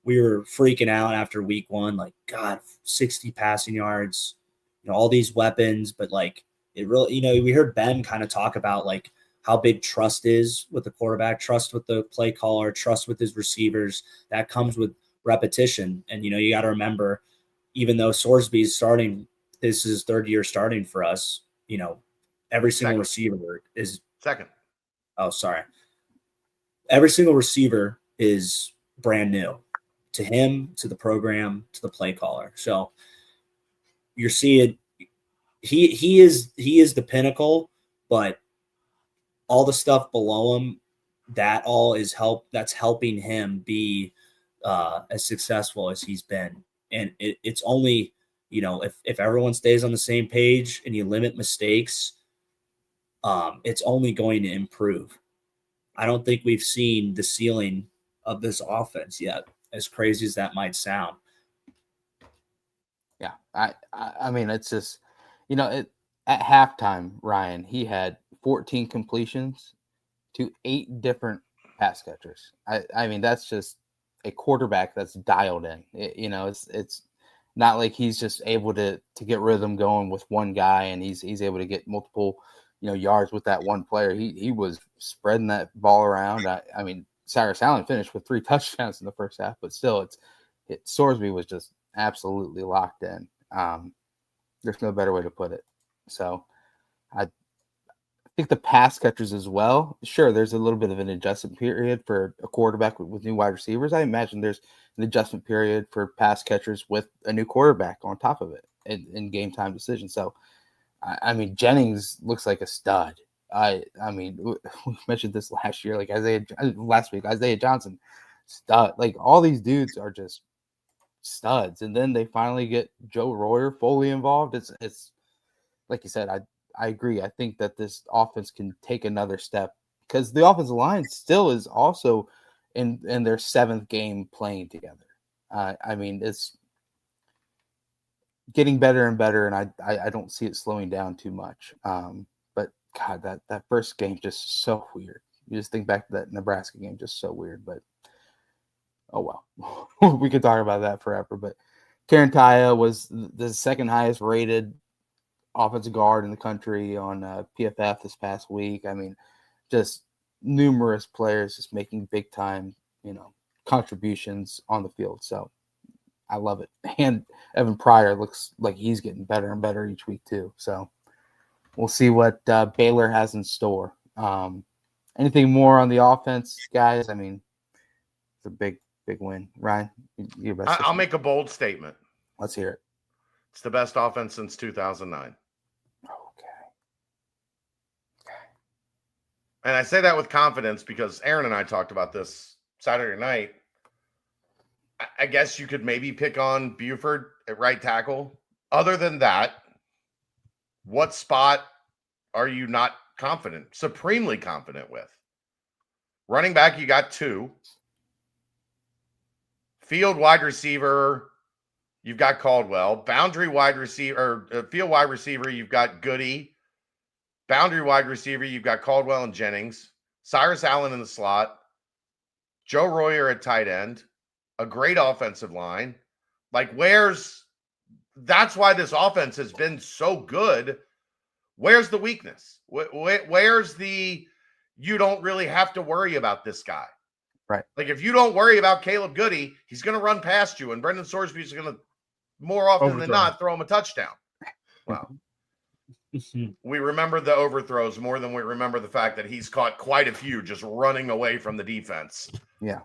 We were freaking out after week 1, like, God, 60 passing yards, all these weapons, but like it really, we heard Ben kind of talk about like how big trust is with the quarterback, trust with the play caller, trust with his receivers. That comes with repetition. And, you got to remember, even though Sorsby's starting, this is his 3rd year starting for us, every single receiver is second. Oh, sorry. Every single receiver is brand new to him, to the program, to the play caller. So you're seeing he is the pinnacle, but all the stuff below him, that's helping him be as successful as he's been. And it's only, if everyone stays on the same page and you limit mistakes, it's only going to improve. I don't think we've seen the ceiling of this offense yet, as crazy as that might sound. Yeah, I mean, it's just, at halftime, Ryan, he had 14 completions to 8 different pass catchers. I mean, that's just a quarterback that's dialed in. It's not like he's just able to get rhythm going with one guy and he's able to get multiple, yards with that one player. He was spreading that ball around. I mean, Cyrus Allen finished with 3 touchdowns in the first half, but still, Sorsby was just absolutely locked in. There's no better way to put it. So I think the pass catchers as well. Sure, there's a little bit of an adjustment period for a quarterback with new wide receivers. I imagine there's an adjustment period for pass catchers with a new quarterback on top of it in game time decisions. So, I mean, Jennings looks like a stud. I mean, we mentioned this last year, like last week, Isaiah Johnson, stud. Like all these dudes are just studs, and then they finally get Joe Royer fully involved. It's like you said, I agree. I think that this offense can take another step because the offensive line still is also in their 7th game playing together. I mean, it's getting better and better, and I don't see it slowing down too much. But God, that first game just so weird. You just think back to that Nebraska game, just so weird. But oh well, we could talk about that forever. But Karen Taya was the 2nd highest rated offensive guard in the country on PFF this past week. I mean, just numerous players just making big time, contributions on the field. So I love it. And Evan Pryor looks like he's getting better and better each week too. So we'll see what Baylor has in store. Anything more on the offense, guys? I mean, it's a big win. Ryan, your best. I'll make a bold statement. Let's hear it. It's the best offense since 2009. And I say that with confidence because Aaron and I talked about this Saturday night. I guess you could maybe pick on Buford at right tackle. Other than that, what spot are you not confident, supremely confident with? Running back, you got 2. Field wide receiver, you've got Caldwell. Boundary wide receiver, or field wide receiver, you've got Goody. Boundary wide receiver, you've got Caldwell and Jennings. Cyrus Allen in the slot. Joe Royer at tight end. A great offensive line. Like, that's why this offense has been so good. Where's the weakness? Where's the, you don't really have to worry about this guy? Right. Like, if you don't worry about Caleb Goody, he's going to run past you, and Brendan Sorsby is going to, more often than not, throw him a touchdown. Wow. We remember the overthrows more than we remember the fact that he's caught quite a few just running away from the defense. Yeah.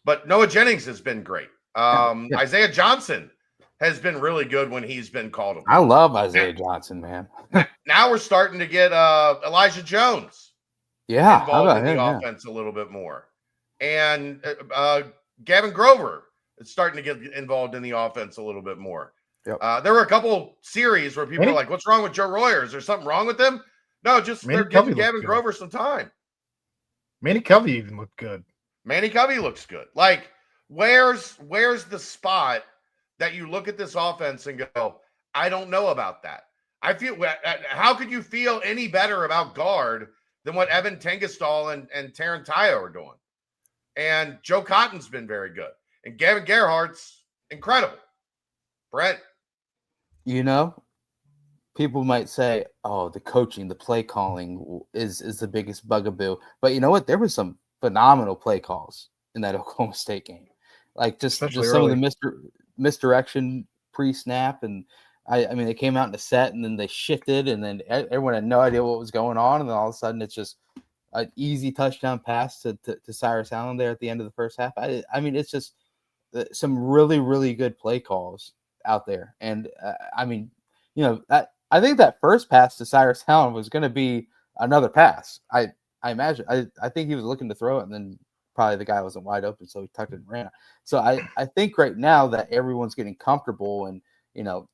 But Noah Jennings has been great. Yeah. Isaiah Johnson has been really good when he's been called upon. I love Isaiah Johnson, man. Now we're starting to get Elijah Jones involved in the offense a little bit more. And Gavin Grover is starting to get involved in the offense a little bit more. Yep. There were a couple series where people were like, what's wrong with Joe Royer? Is there something wrong with him? No, just they're giving Gavin Grover some time. Manny Covey even looked good. Manny Covey looks good. Like, where's the spot that you look at this offense and go, I don't know about that. I feel, how could you feel any better about guard than what Evan Tengestal and Taryn Tayo are doing? And Joe Cotton's been very good. And Gavin Gerhardt's incredible. Brent. People might say, oh, the coaching, the play calling is the biggest bugaboo. But you know what? There was some phenomenal play calls in that Oklahoma State game. Like just some of the misdirection pre-snap. And I mean, they came out in the set and then they shifted and then everyone had no idea what was going on. And then all of a sudden it's just an easy touchdown pass to Cyrus Allen there at the end of the first half. I mean, it's just some really, really good play calls out there. And I mean, I think that first pass to Cyrus Allen was going to be another pass. I imagine. I think he was looking to throw it, and then probably the guy wasn't wide open, so he tucked it and ran. So I think right now that everyone's getting comfortable, and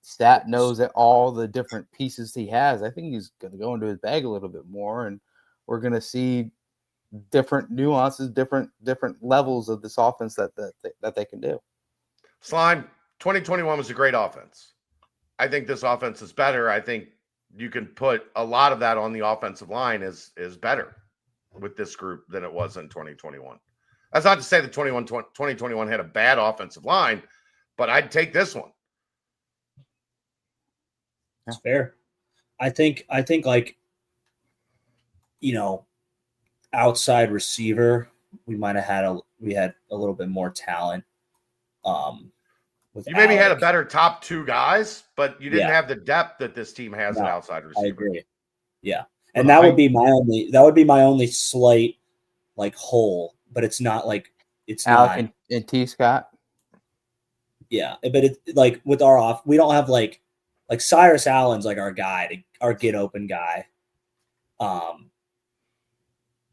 Stat knows that all the different pieces he has. I think he's going to go into his bag a little bit more, and we're going to see different nuances, different levels of this offense that they can do. Slime, 2021 was a great offense. I think this offense is better. I think you can put a lot of that on the offensive line is better with this group than it was in 2021. That's not to say that 2021 had a bad offensive line, but I'd take this one. It's fair. I think like, outside receiver, we might have had a little bit more talent. With You maybe had a Alec. better top two guys, but you didn't have the depth that this team has at outside receiver. I agree. Yeah. And that would be my only slight like hole, but it's not like it's Alec not and T Scott. Yeah, but it's like with our we don't have like Cyrus Allen's like our guy, our get open guy.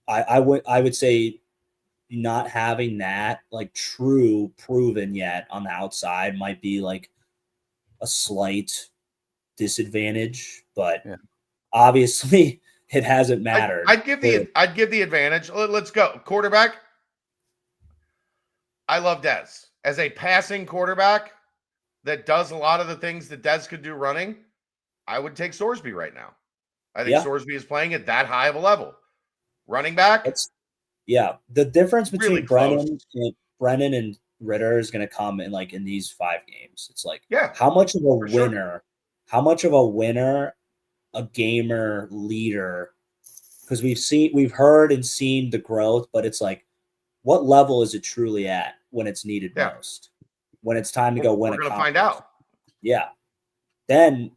I would say not having that like true proven yet on the outside might be like a slight disadvantage, but obviously it hasn't mattered. I'd give the advantage. Let's go. Quarterback. I love Dez. As a passing quarterback that does a lot of the things that Dez could do running, I would take Sorsby right now. I think Sorsby is playing at that high of a level. Running back. The difference between really Brennan and Ritter is going to come in like in these 5 games. It's like how much of a winner, a gamer, leader, because we've heard and seen the growth, but it's like, what level is it truly at when it's needed most? When it's time to go win. We're going to find out. Yeah. Then,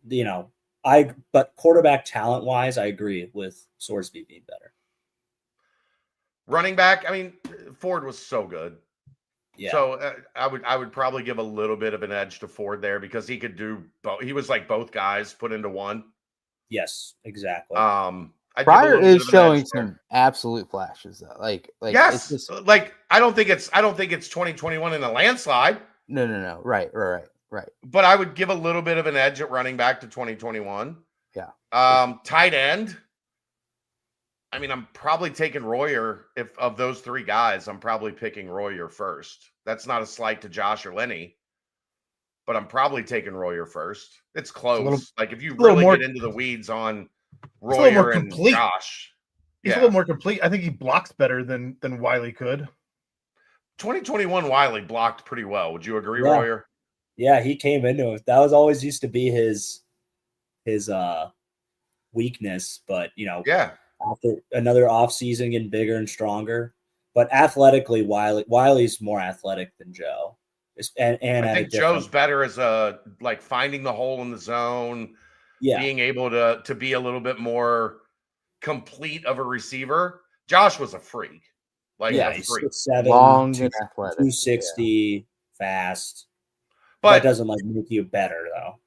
but quarterback talent wise, I agree with Sorsby being better. Running back, I mean, Ford was so good. Yeah. So I would probably give a little bit of an edge to Ford there because he could do both. He was like both guys put into one. Yes, exactly. Pryor is showing some absolute flashes though. Like yes, it's just, like I don't think it's 2021 in a landslide. No. Right. But I would give a little bit of an edge at running back to 2021. Yeah. Tight end. I mean, I'm probably taking Royer. If of those 3 guys, I'm probably picking Royer first. That's not a slight to Josh or Lenny, but I'm probably taking Royer first. It's close. Like if you really get into the weeds on Royer and Josh, he's a little more complete. I think he blocks better than Wiley could. 2021 Wiley blocked pretty well. Would you agree, Royer? Yeah, he came into it. That was always used to be his weakness, but after another offseason getting bigger and stronger. But athletically, Wiley's more athletic than Joe. And I think Joe's better as like finding the hole in the zone, being able to be a little bit more complete of a receiver. Josh was a freak. Like a freak. 6'7", long and athletic, 260, fast. But that doesn't like make you better though.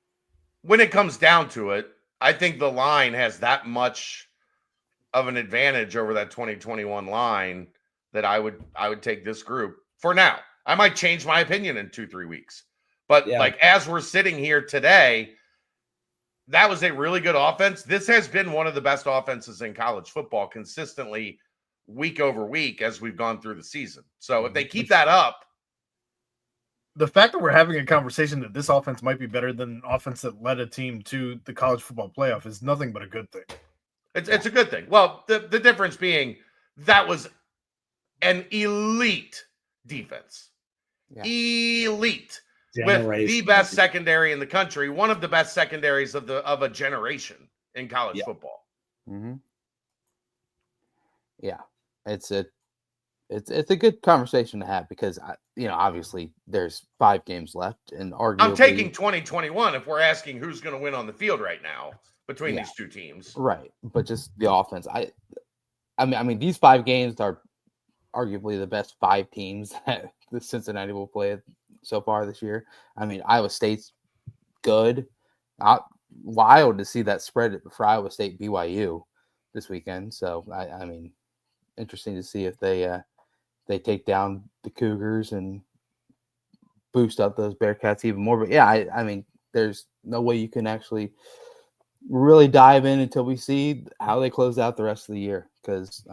When it comes down to it, I think the line has that much of an advantage over that 2021 line that I would take this group for now. I might change my opinion in 2-3 weeks. But like as we're sitting here today, that was a really good offense. This has been one of the best offenses in college football consistently week over week as we've gone through the season. So if they keep that up, the fact that we're having a conversation that this offense might be better than an offense that led a team to the college football playoff is nothing but a good thing. It's a good thing. Well, the difference being that was an elite defense. Yeah. Elite. With the best secondary in the country, one of the best secondaries of a generation in college football. Mm-hmm. Yeah. It's a good conversation to have because obviously there's 5 games left and arguably I'm taking 2021 if we're asking who's going to win on the field right now between these 2 teams. Right. But just the offense. I mean these 5 games are arguably the best 5 teams that the Cincinnati will play so far this year. I mean, Iowa State's good. Wild to see that spread for Iowa State BYU this weekend. So I mean, interesting to see if they take down the Cougars and boost up those Bearcats even more. But yeah, I mean, there's no way you can actually really dive in until we see how they close out the rest of the year. Because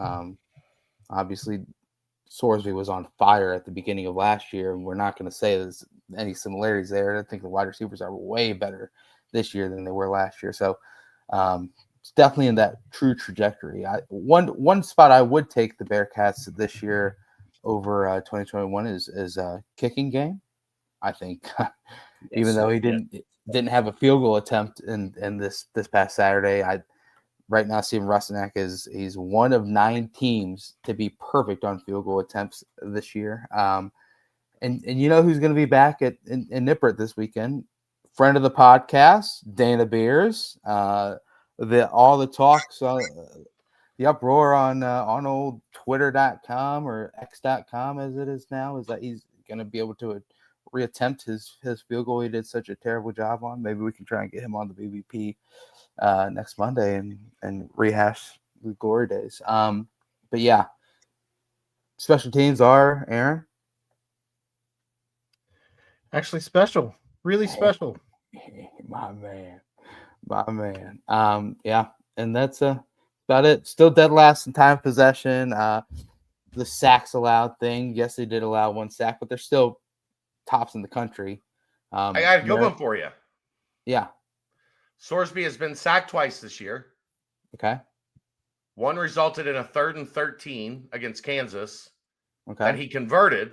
obviously Sorsby was on fire at the beginning of last year, and we're not going to say there's any similarities there. I think the wide receivers are way better this year than they were last year. So It's definitely in that true trajectory. One spot I would take the Bearcats this year over 2021 is kicking game. I think, even though he didn't have a field goal attempt in this past Saturday, I right now see Rustanak he's one of 9 teams to be perfect on field goal attempts this year. And you know who's going to be back in Nippert this weekend? Friend of the podcast, Dana Beers. All the talks, the uproar on old Twitter.com or X.com as it is now is that he's going to be able to reattempt his field goal he did such a terrible job on. Maybe we can try and get him on the BBP next Monday and rehash the glory days. But yeah, special teams are, Aaron. Actually special, really special. My man. Yeah, and that's about it. Still dead last in time possession. The sacks allowed thing. Yes, they did allow 1 sack, but they're still tops in the country. I got a good one for you. Yeah. Sorsby has been sacked twice this year. Okay. One resulted in a 3rd and 13 against Kansas. Okay. That he converted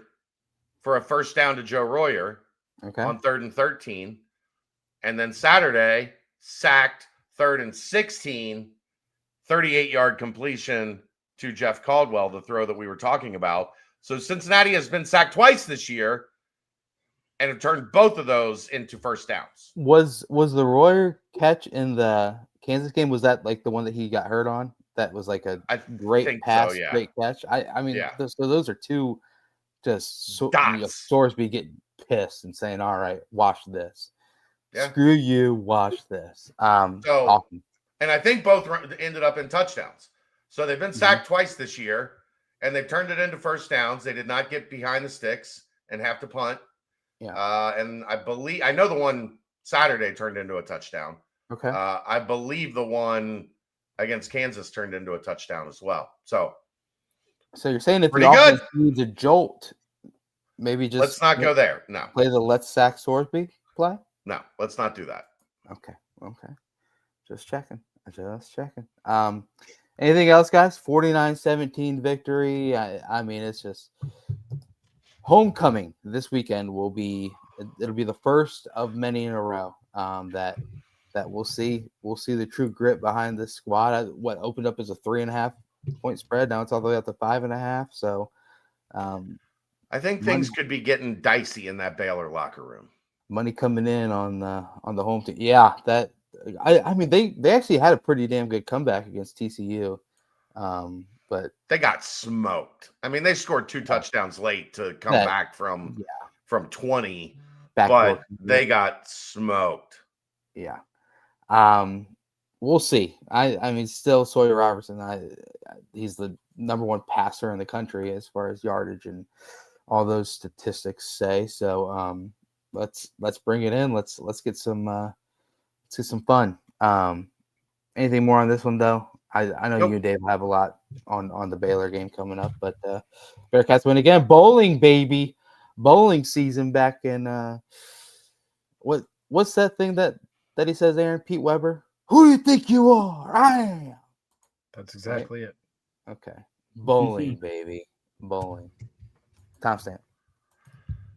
for a first down to Joe Royer. Okay. On 3rd and 13. And then Saturday, sacked 3rd and 16, 38-yard completion to Jeff Caldwell, the throw that we were talking about. So Cincinnati has been sacked twice this year and have turned both of those into first downs. Was the Royer catch in the Kansas game, was that like the one that he got hurt on? That was like a great pass, so, yeah. Great catch. I mean, yeah. So those are two just Sorsby getting pissed and saying, all right, watch this. Yeah. Screw you, watch this. Awesome. And I think both ended up in touchdowns. So they've been sacked twice this year, and they've turned it into first downs. They did not get behind the sticks and have to punt. Yeah. And I know the one Saturday turned into a touchdown. Okay. I believe the one against Kansas turned into a touchdown as well. So you're saying if the offense needs a jolt, maybe just let's not go there. No. Play the let's sack Sorsby play? No, let's not do that. Okay. Just checking. Anything else, guys? 49-17 victory. I mean, it's just homecoming this weekend it'll be the first of many in a row that we'll see the true grit behind this squad. What opened up as a 3.5 point spread, now it's all the way up to 5.5. So I think things could be getting dicey in that Baylor locker room. Money coming in on the home team. Yeah, that I mean they actually had a pretty damn good comeback against TCU. But they got smoked. I mean, they scored 2 touchdowns late to come back from 20, but they got smoked. Yeah. We'll see. I mean, still Sawyer Robertson. He's the number 1 passer in the country as far as yardage and all those statistics say. So let's bring it in. Let's get some fun. Anything more on this one though? I know you and Dave have a lot on the Baylor game coming up, but Bearcats win again. Bowling, baby. Bowling season back in what's that thing that he says, Aaron? Pete Weber? Who do you think you are? I am. That's exactly it. Okay. Bowling, baby. Bowling. Timestamp.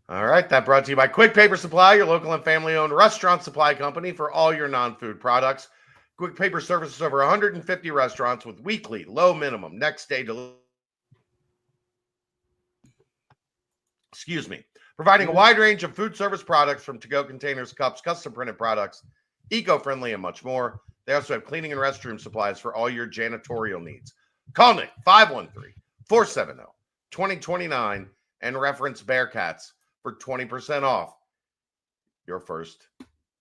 All right. That brought to you by Quick Paper Supply, your local and family-owned restaurant supply company for all your non-food products. Quick Paper services over 150 restaurants with weekly, low minimum, next day delivery. Providing a wide range of food service products from to-go containers, cups, custom printed products, eco-friendly, and much more. They also have cleaning and restroom supplies for all your janitorial needs. Call Nick 513-470-2029 and reference Bearcats for 20% off your first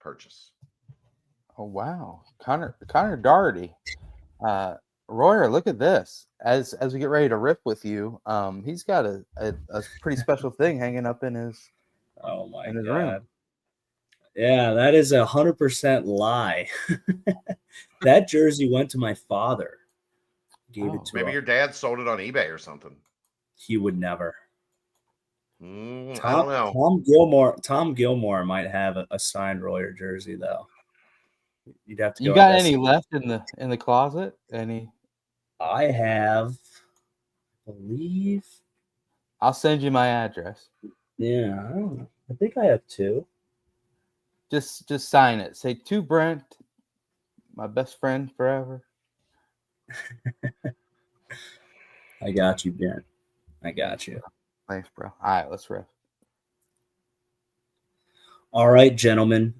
purchase. Oh wow, Connor Doherty, Royer, look at this. As we get ready to rip with you, he's got a pretty special thing hanging up in his room. Yeah, that is 100% lie. That jersey went to my father. Gave it to maybe your dad sold it on eBay or something. He would never. I don't know. Tom Gilmore might have a signed Royer jersey though. You'd have to. You got any left in the closet? Any? I have, I believe. I'll send you my address. Yeah, I don't know. I think I have 2. Just sign it. Say to Brent, my best friend forever. I got you, Ben. I got you. Thanks, bro. All right, let's riff. All right, gentlemen.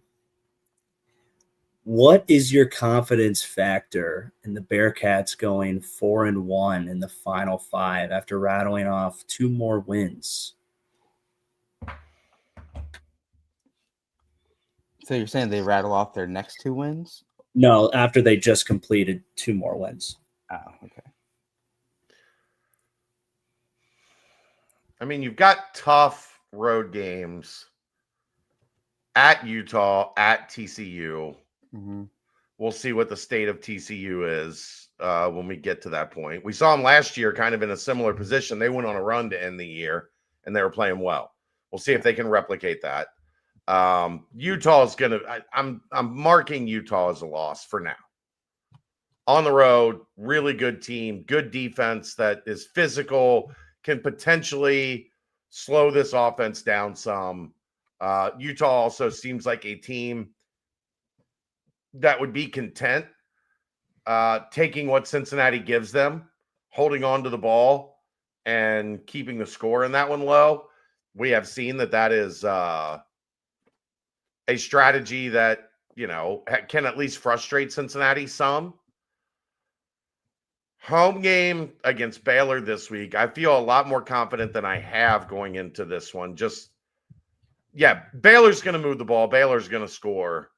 What is your confidence factor in the Bearcats going 4-1 in the final 5 after rattling off 2 more wins? So you're saying they rattle off their next 2 wins? No, after they just completed 2 more wins. Oh, okay. I mean, you've got tough road games at Utah, at TCU. Mm-hmm. We'll see what the state of TCU is when we get to that point. We saw them last year kind of in a similar position. They went on a run to end the year, and they were playing well. We'll see if they can replicate that. Utah is going to – I'm marking Utah as a loss for now. On the road, really good team, good defense that is physical, can potentially slow this offense down some. Utah also seems like a team that would be content taking what Cincinnati gives them, holding on to the ball, and keeping the score in that one low. We have seen that is a strategy that, can at least frustrate Cincinnati some. Home game against Baylor this week. I feel a lot more confident than I have going into this one. Baylor's going to move the ball. Baylor's going to score.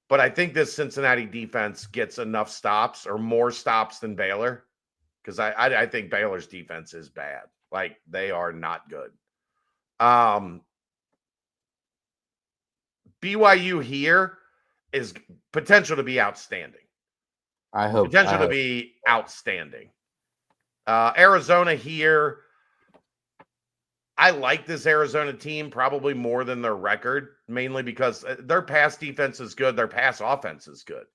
But I think this Cincinnati defense gets enough stops or more stops than Baylor, because I think Baylor's defense is bad. Like, they are not good. BYU here is potential to be outstanding. I hope. Potential to be outstanding. Arizona here. I like this Arizona team probably more than their record, mainly because their pass defense is good. Their pass offense is good.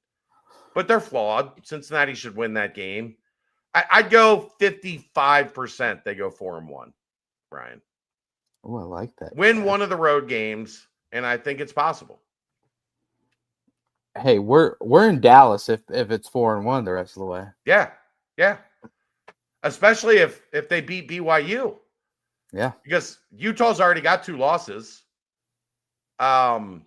But they're flawed. Cincinnati should win that game. I'd go 55% they go 4-1, Brian. Oh, I like that. Win one of the road games, and I think it's possible. Hey, we're in Dallas if it's 4-1 the rest of the way. Yeah. Especially if they beat BYU. Yeah. Because Utah's already got 2 losses. Yeah.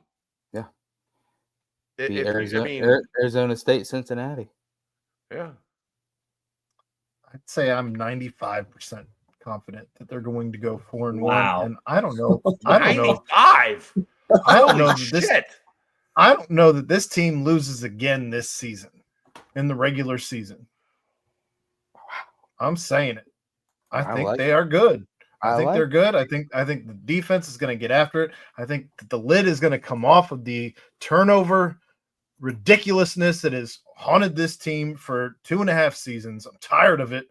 Arizona State, Cincinnati. Yeah. I'd say I'm 95% confident that they're going to go 4-1. Wow. And I don't know. 95. I don't know Shit. I don't know that this team loses again this season in the regular season. I'm saying it. I think they are good. I think they're good. I think the defense is going to get after it. I think that the lid is going to come off of the turnover ridiculousness that has haunted this team for 2.5 seasons. I'm tired of it.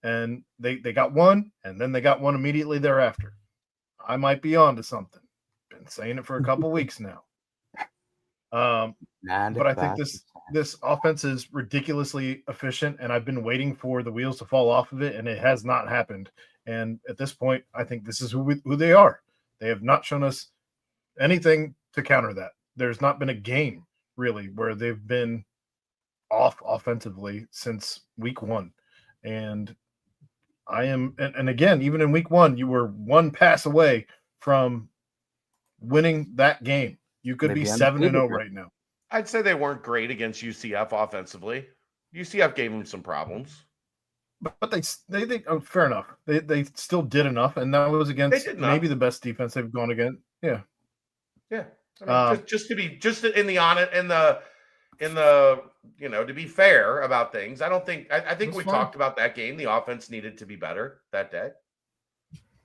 And they got one, and then they got one immediately thereafter. I might be on to something. Been saying it for a couple weeks now. But I think this offense is ridiculously efficient, and I've been waiting for the wheels to fall off of it, and it has not happened. And at this point, I think this is who they are. They have not shown us anything to counter that. There's not been a game, really, where they've been off offensively since week 1. And and again, even in week 1, you were 1 pass away from winning that game. You could be 7-0 right now. I'd say they weren't great against UCF offensively. UCF gave them some problems. But they fair enough. They still did enough, and that was against maybe the best defense they've gone against. Yeah. I mean, just in the to be fair about things. I think we talked about that game. The offense needed to be better that day.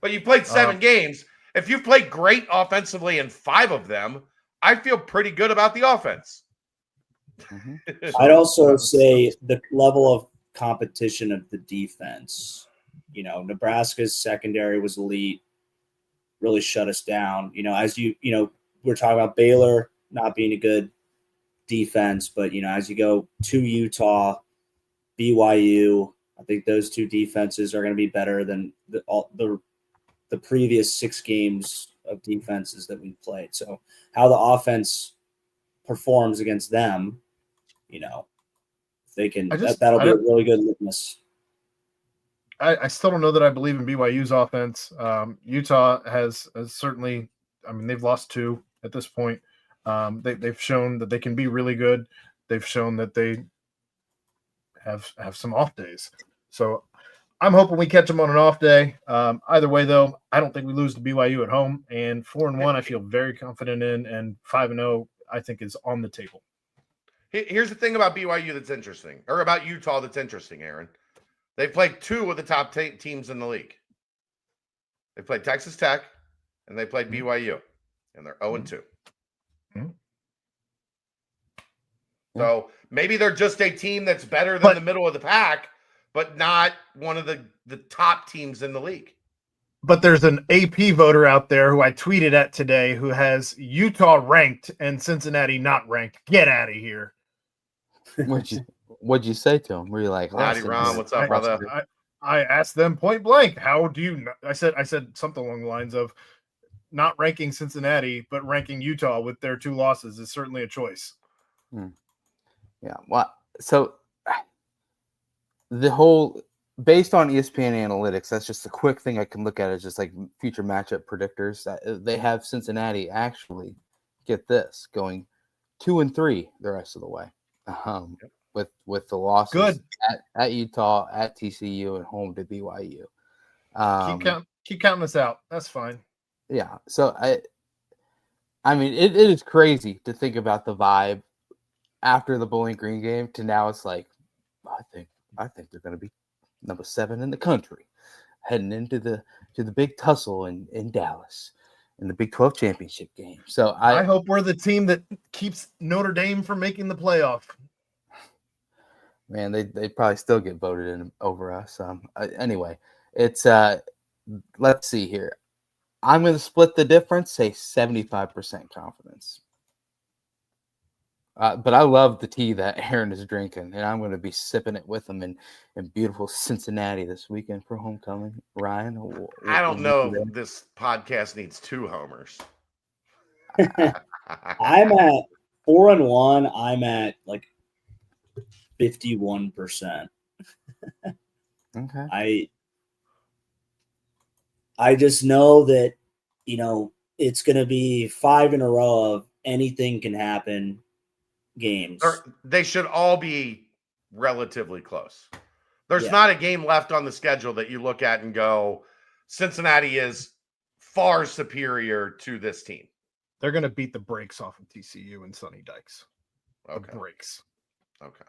But you played 7 games. If you've played great offensively in 5 of them, I feel pretty good about the offense. Mm-hmm. I'd also say the level of competition of the defense. Nebraska's secondary was elite, really shut us down. As we're talking about Baylor not being a good defense, but as you go to Utah, BYU, I think those two defenses are going to be better than the previous 6 games of defenses that we've played. So how the offense performs against them, if they can, that'll be a really good litmus. I still don't know that I believe in BYU's offense. Utah has certainly, they've lost 2 at this point. They've shown that they can be really good. They've shown that they have some off days. So I'm hoping we catch them on an off day. Either way, though, I don't think we lose to BYU at home. And 4-1, I feel very confident in, and 5-0, I think, is on the table. Here's the thing about BYU that's interesting, or about Utah that's interesting, Aaron. They've played 2 of the top teams in the league. They played Texas Tech, and they played BYU, and they're 0-2. Mm-hmm. So maybe they're just a team that's better than the middle of the pack, but not one of the top teams in the league. But there's an AP voter out there who I tweeted at today who has Utah ranked and Cincinnati not ranked. Get out of here. What'd you say to him? Were you like, howdy, Ron? What's up, brother? I asked them point blank, how do you I said something along the lines of not ranking Cincinnati, but ranking Utah with their 2 losses is certainly a choice. Yeah. Well, so the whole, based on ESPN analytics, that's just a quick thing I can look at. Is just like future matchup predictors. They have Cincinnati actually, get this, going 2-3 the rest of the way. With the losses at Utah, at TCU, and home to BYU. Keep counting us out. That's fine. Yeah. So I mean, it is crazy to think about the vibe after the Bowling Green game to now. It's like, I think they're going to be number 7 in the country, heading into the big tussle in Dallas in the Big 12 championship game. So I hope we're the team that keeps Notre Dame from making the playoff. Man, they probably still get voted in over us. Anyway, it's let's see here. I'm going to split the difference, say 75% confidence. But I love the tea that Aaron is drinking, and I'm going to be sipping it with him in beautiful Cincinnati this weekend for homecoming. Ryan? I don't know if this podcast needs 2 homers. I'm at 4-1. I'm at like 51%. Okay. I just know that, it's going to be 5 in a row of anything can happen games. They should all be relatively close. There's not a game left on the schedule that you look at and go, Cincinnati is far superior to this team. They're going to beat the brakes off of TCU and Sonny Dykes. Okay. The brakes. Okay.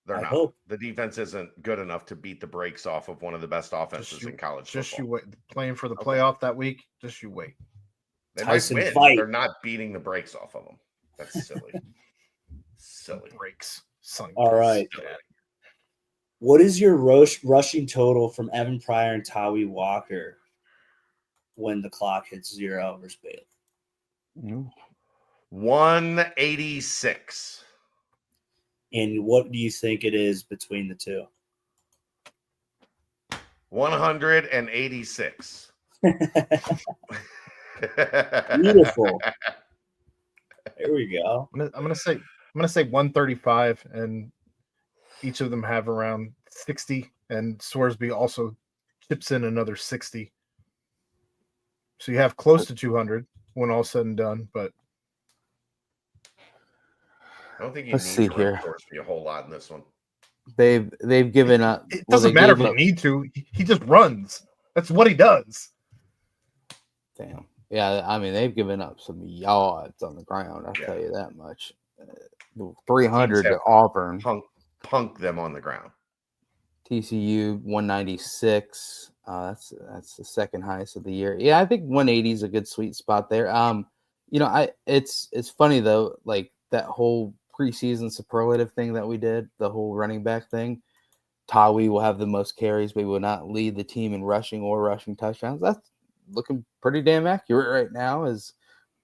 They're not. Hope. The defense isn't good enough to beat the brakes off of one of the best offenses in college football. Just you wait. Playing for the playoff that week, just you wait. They might win, but they're not beating the brakes off of them. That's silly. Silly. Brakes. Sonny All right. What is your rushing total from Evan Pryor and Tawi Walker when the clock hits 0 versus Baylor? 186. And what do you think it is between the 2? 186. Beautiful. There we go. I'm gonna say 135, and each of them have around 60, and Swearsby also chips in another 60. So you have close to 200 when all's said and done. But I don't think you Let's need see here. Swearsby a whole lot in this one. They've given up. It doesn't matter if you need to. He just runs. That's what he does. Damn. Yeah, I mean, they've given up some yards on the ground. I'll tell you that much. 300 to Auburn. Punk them on the ground. TCU 196. That's the second highest of the year. Yeah, I think 180 is a good sweet spot there. It's funny though, like that whole preseason superlative thing that we did, the whole running back thing. Tawi will have the most carries, but he will not lead the team in rushing or rushing touchdowns. That's looking pretty damn accurate right now. As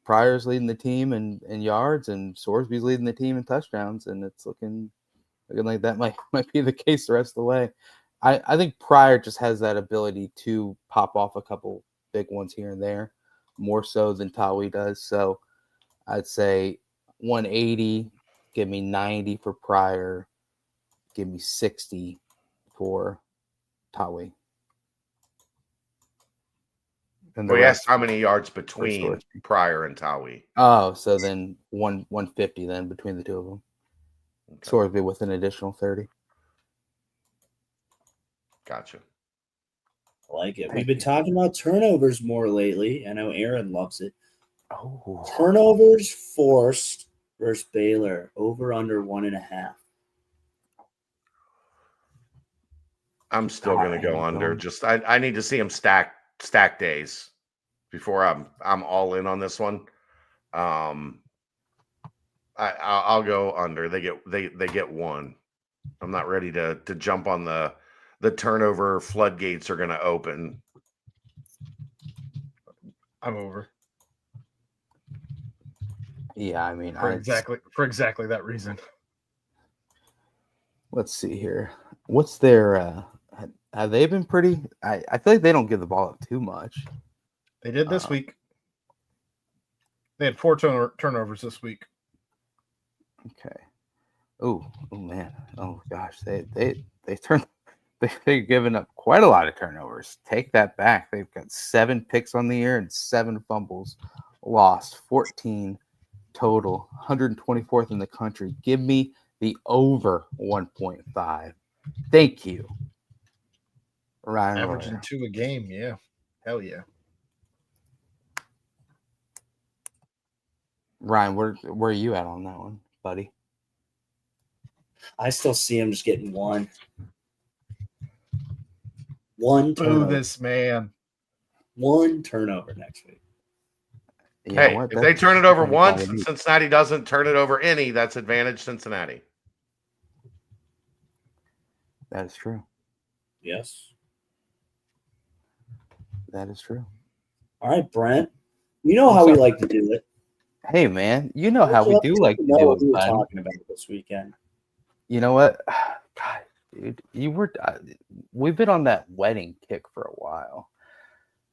Pryor's leading the team in yards, and Sorsby's leading the team in touchdowns, and it's looking like that might be the case the rest of the way. I think Pryor just has that ability to pop off a couple big ones here and there, more so than Tawi does. So I'd say 180, give me 90 for Pryor, give me 60 for Tawi. And we asked how many yards between Pryor and Tawi. Oh, so then 150 then between the two of them. Okay. Sorsby with an additional 30. Gotcha. I like it. We've been talking about turnovers more lately. I know Aaron loves it. Oh, turnovers forced versus Baylor, over under 1.5. I'm still going to go under. Just I need to see him stack days before I'm all in on this one. I'll go under. They get one. I'm not ready to jump on the turnover floodgates are going to open. I'm over. Yeah, I mean, for exactly that reason. Let's see here. What's their? Have they been pretty? I feel like they don't give the ball up too much. They did this week. They had 4 turnovers this week. Okay. Oh man. Oh gosh. They've given up quite a lot of turnovers. Take that back. They've got 7 picks on the year and 7 fumbles lost. 14 total. 124th in the country. Give me the over 1.5. Thank you. Ryan. Averaging 2 a game. Yeah. Hell yeah. Ryan, where are you at on that one, buddy? I still see him just getting one. One turnover. Boo this man. One turnover next week. Hey, if they turn it over once and Cincinnati doesn't turn it over any, that's advantage Cincinnati. That is true. Yes. That is true. All right, Brent. You know how we like to do it. Hey, man. You know how we do like to do it. We were talking about this weekend. You know what? God, dude, we've been on that wedding kick for a while.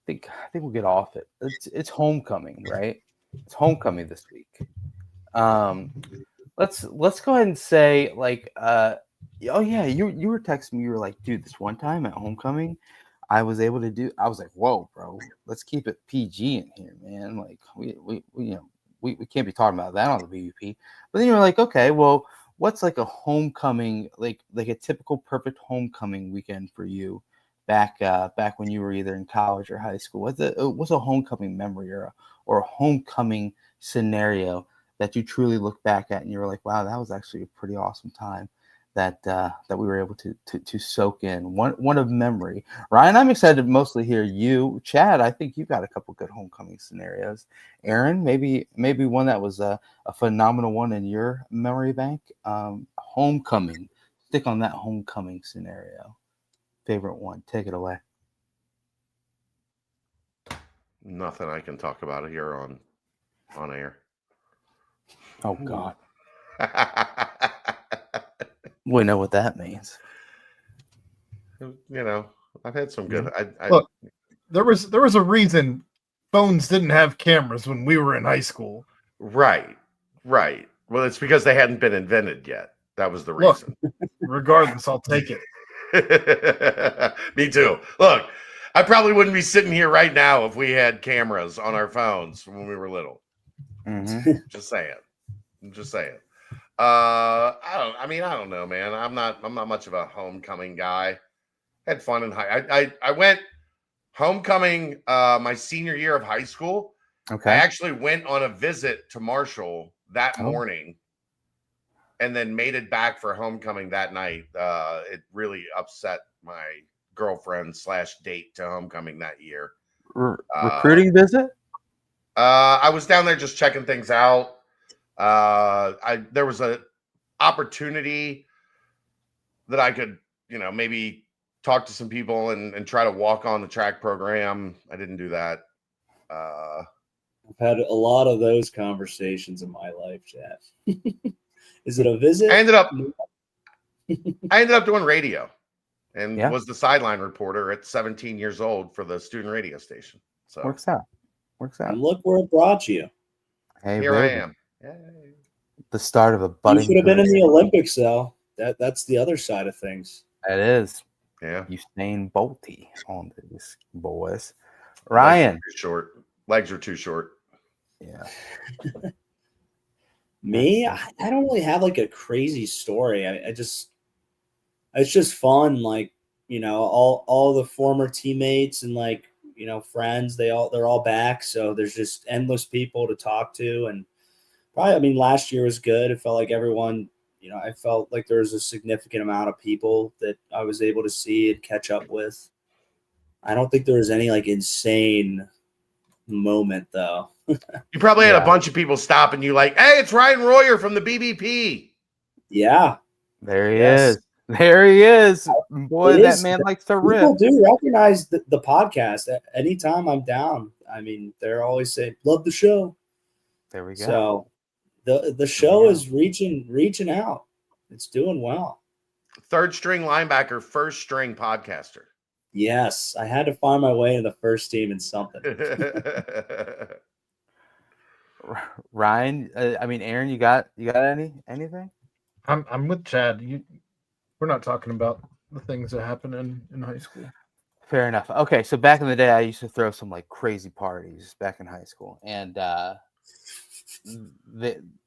I think we'll get off it. It's homecoming, right? It's homecoming this week. Let's go ahead and say oh yeah, you were texting me. You were like, dude, this one time at homecoming, I was able to do. I was like, whoa, bro, let's keep it PG in here, man. Like we can't be talking about that on the BVP. But then you were like, okay, well, what's like a homecoming, like a typical perfect homecoming weekend for you back when you were either in college or high school? What's a homecoming memory or a homecoming scenario that you truly look back at and you're like, wow, that was actually a pretty awesome time that we were able to soak in one of memory. Ryan, I'm excited to mostly hear you. Chad, I think you got a couple good homecoming scenarios. Aaron, maybe one that was a phenomenal one in your memory bank. Homecoming, stick on that homecoming scenario. Favorite one, take it away. Nothing I can talk about here on air. Oh God. We know what that means. I've had some good. Look, there was a reason phones didn't have cameras when we were in high school. Right. Well, it's because they hadn't been invented yet. That was the reason. Look, regardless, I'll take it. Me too. Look, I probably wouldn't be sitting here right now if we had cameras on our phones when we were little. Mm-hmm. Just saying. I don't know, man. I'm not much of a homecoming guy. Had fun in I went homecoming my senior year of high school. Okay. I actually went on a visit to Marshall that morning and then made it back for homecoming that night. It really upset my girlfriend / date to homecoming that year. Recruiting visit? I was down there just checking things out. There was an opportunity that I could, maybe talk to some people and try to walk on the track program. I didn't do that. I've had a lot of those conversations in my life, Jeff. Is it a visit? I ended up doing radio and was the sideline reporter at 17 years old for the student radio station. So works out. And look where it brought you. Hey, here I am. Yay. The start of a budding. You should have been in the Olympics, though. That's the other side of things. It is. Yeah. Usain Bolty on these boys. Ryan. Legs are too short. Yeah. Me, I don't really have like a crazy story. It's just fun. Like, all the former teammates and like, friends, they're all back. So there's just endless people to talk to. And probably, last year was good. It felt like everyone, I felt like there was a significant amount of people that I was able to see and catch up with. I don't think there was any like insane moment though. You probably had a bunch of people stopping you like, hey, it's Ryan Royer from the BBP. Yeah. There he is. There he is. Boy, that man likes to rip. People do recognize the podcast. Anytime I'm down, they're always saying, love the show. There we go. So the show is reaching out. It's doing well. Third string linebacker, first string podcaster. Yes, I had to find my way in the first team in something. Ryan, Aaron, you got anything? I'm with Chad. We're not talking about the things that happen in high school. Fair enough. Okay, so back in the day, I used to throw some like crazy parties back in high school, and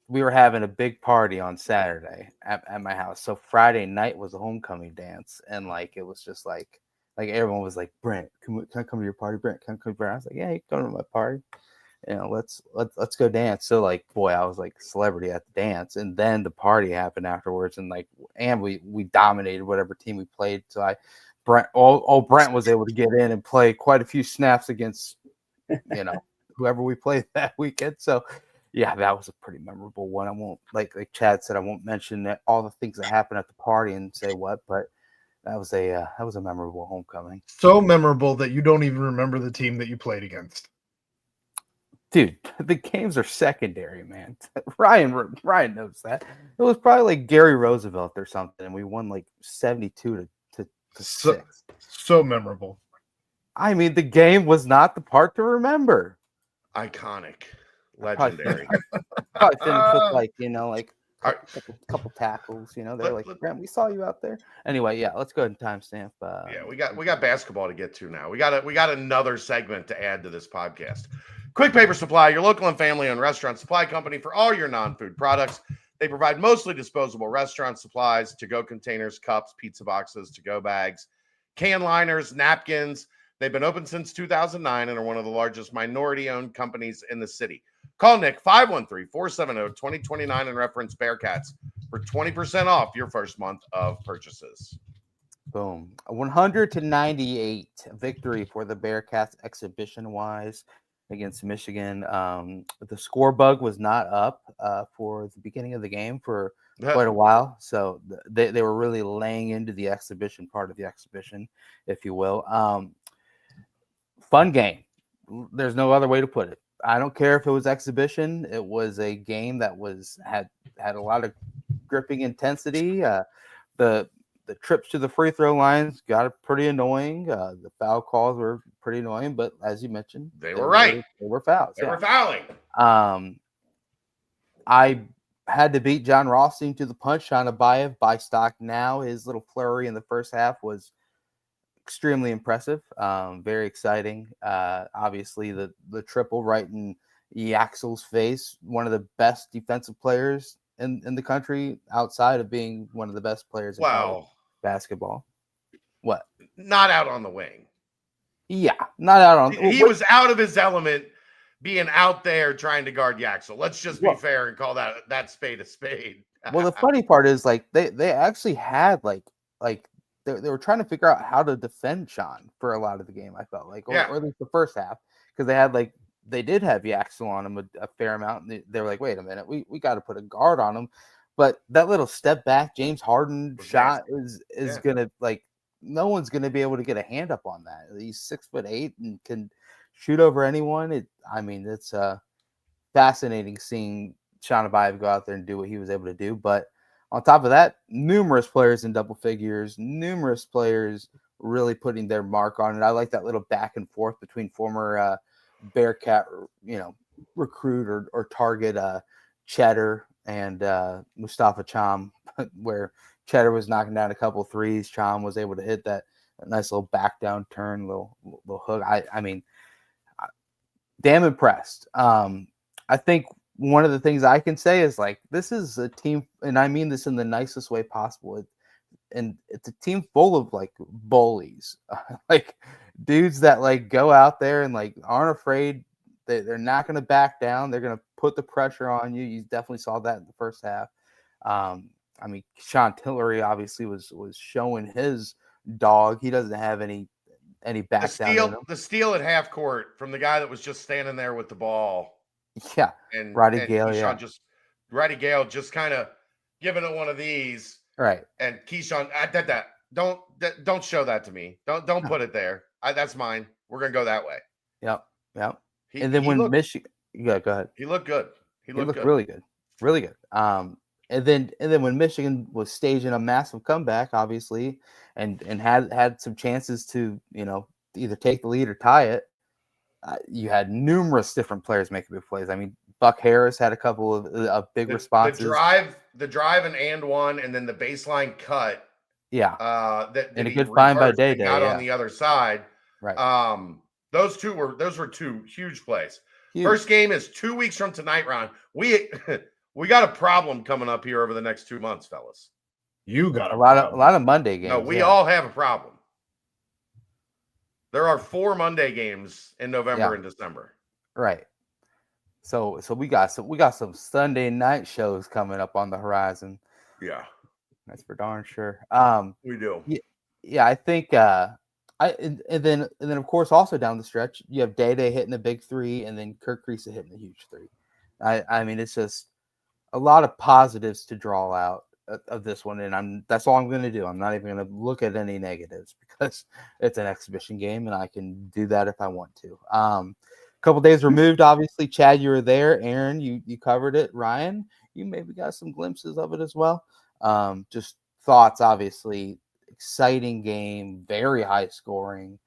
we were having a big party on Saturday at my house. So Friday night was a homecoming dance, and like it was just like everyone was like, Brent, can I come to your party? Brent, can I come to your party? I was like, yeah, you can come to my party. Let's go dance. So like, boy, I was like celebrity at the dance, and then the party happened afterwards, and we dominated whatever team we played. So Brent was able to get in and play quite a few snaps against whoever we played that weekend. So yeah, that was a pretty memorable one. I won't like Chad said, I won't mention all the things that happened at the party and say what, but that was a memorable homecoming. So memorable that you don't even remember the team that you played against. Dude, the games are secondary, man. Ryan knows that. It was probably like Gary Roosevelt or something, and we won like 72 to 6. So memorable. The game was not the part to remember. Iconic, legendary. Probably finished with a couple tackles. They're like, Brent, we saw you out there. Anyway, yeah, let's go ahead and timestamp. We got basketball to get to now. We got another segment to add to this podcast. Quick Paper Supply, your local and family-owned restaurant supply company for all your non-food products. They provide mostly disposable restaurant supplies, to-go containers, cups, pizza boxes, to-go bags, can liners, napkins. They've been open since 2009 and are one of the largest minority-owned companies in the city. Call Nick 513-470-2029 and reference Bearcats for 20% off your first month of purchases. Boom. 100-98 victory for the Bearcats exhibition-wise against Michigan. The score bug was not up for the beginning of the game for quite a while. So they were really laying into the exhibition part of the exhibition, if you will. Fun game. There's no other way to put it. I don't care if it was exhibition. It was a game that had a lot of gripping intensity. The trips to the free throw lines got pretty annoying. The foul calls were pretty annoying, but as you mentioned, they were right. They were fouls. They were fouling. I had to beat John Rothstein to the punch. Sean Abayev, buy stock now. His little flurry in the first half was extremely impressive. Very exciting. Obviously, the triple right in Yaxel's face. One of the best defensive players in the country, outside of being one of the best players in college basketball. What? Not out on the wing. Yeah, not out on. He was out of his element, being out there trying to guard Yaxel. Let's just be fair and call that spade a spade. Well, the funny part is they actually had like they were trying to figure out how to defend Sean for a lot of the game. I felt like, or at least the first half, because they did have Yaxel on him a fair amount. And they were like, wait a minute, we got to put a guard on him. But that little step back, James Harden shot is gonna no one's gonna be able to get a hand up on that. He's 6'8" and can shoot over anyone. It's fascinating seeing Sean Abayev go out there and do what he was able to do. But on top of that, numerous players in double figures, numerous players really putting their mark on it. I like that little back and forth between former Bearcat, recruit or target Cheddar and Mustafa Cham, where Cheddar was knocking down a couple threes. Cham was able to hit that nice little back down turn, little hook. I mean, damn impressed. I think one of the things I can say is like, this is a team, and I mean this in the nicest way possible. And it's a team full of like bullies, like dudes that like go out there and like aren't afraid. They're not going to back down. They're going to put the pressure on you. You definitely saw that in the first half. I mean, Sean Tillery obviously was showing his dog. He doesn't have any back down in him. The steal at half court from the guy that was just standing there with the ball. Yeah, and Roddy Gale. Keyshawn Roddy Gale just kind of giving it one of these. Right. And Keyshawn, I did that. Don't show that to me. Don't put it there. That's mine. We're gonna go that way. Yep. And then when Michigan, go ahead. He looked good. He looked good. really good. And then when Michigan was staging a massive comeback, obviously, and had some chances to either take the lead or tie it, you had numerous different players making big plays. I mean, Buck Harris had a couple of big responses. The drive and one, and then the baseline cut. Yeah. And a good find by Day out on the other side. Right. Those were two huge plays. Huge. First game is 2 weeks from tonight, Ron. We got a problem coming up here over the next 2 months, fellas. You got a lot of Monday games. No, we all have a problem. There are 4 Monday games in November and December. Right. So we got some Sunday night shows coming up on the horizon. Yeah. That's for darn sure. We do. Yeah, I think and then of course also down the stretch you have Day hitting a big 3 and then Kirk Kriisa hitting a huge 3. I mean, it's just a lot of positives to draw out of this one, and that's all I'm going to do. I'm not even going to look at any negatives because it's an exhibition game and I can do that if I want to. A couple days removed, obviously. Chad, you were there. Aaron, you covered it. Ryan, you maybe got some glimpses of it as well. Just thoughts, obviously. Exciting game, very high scoring.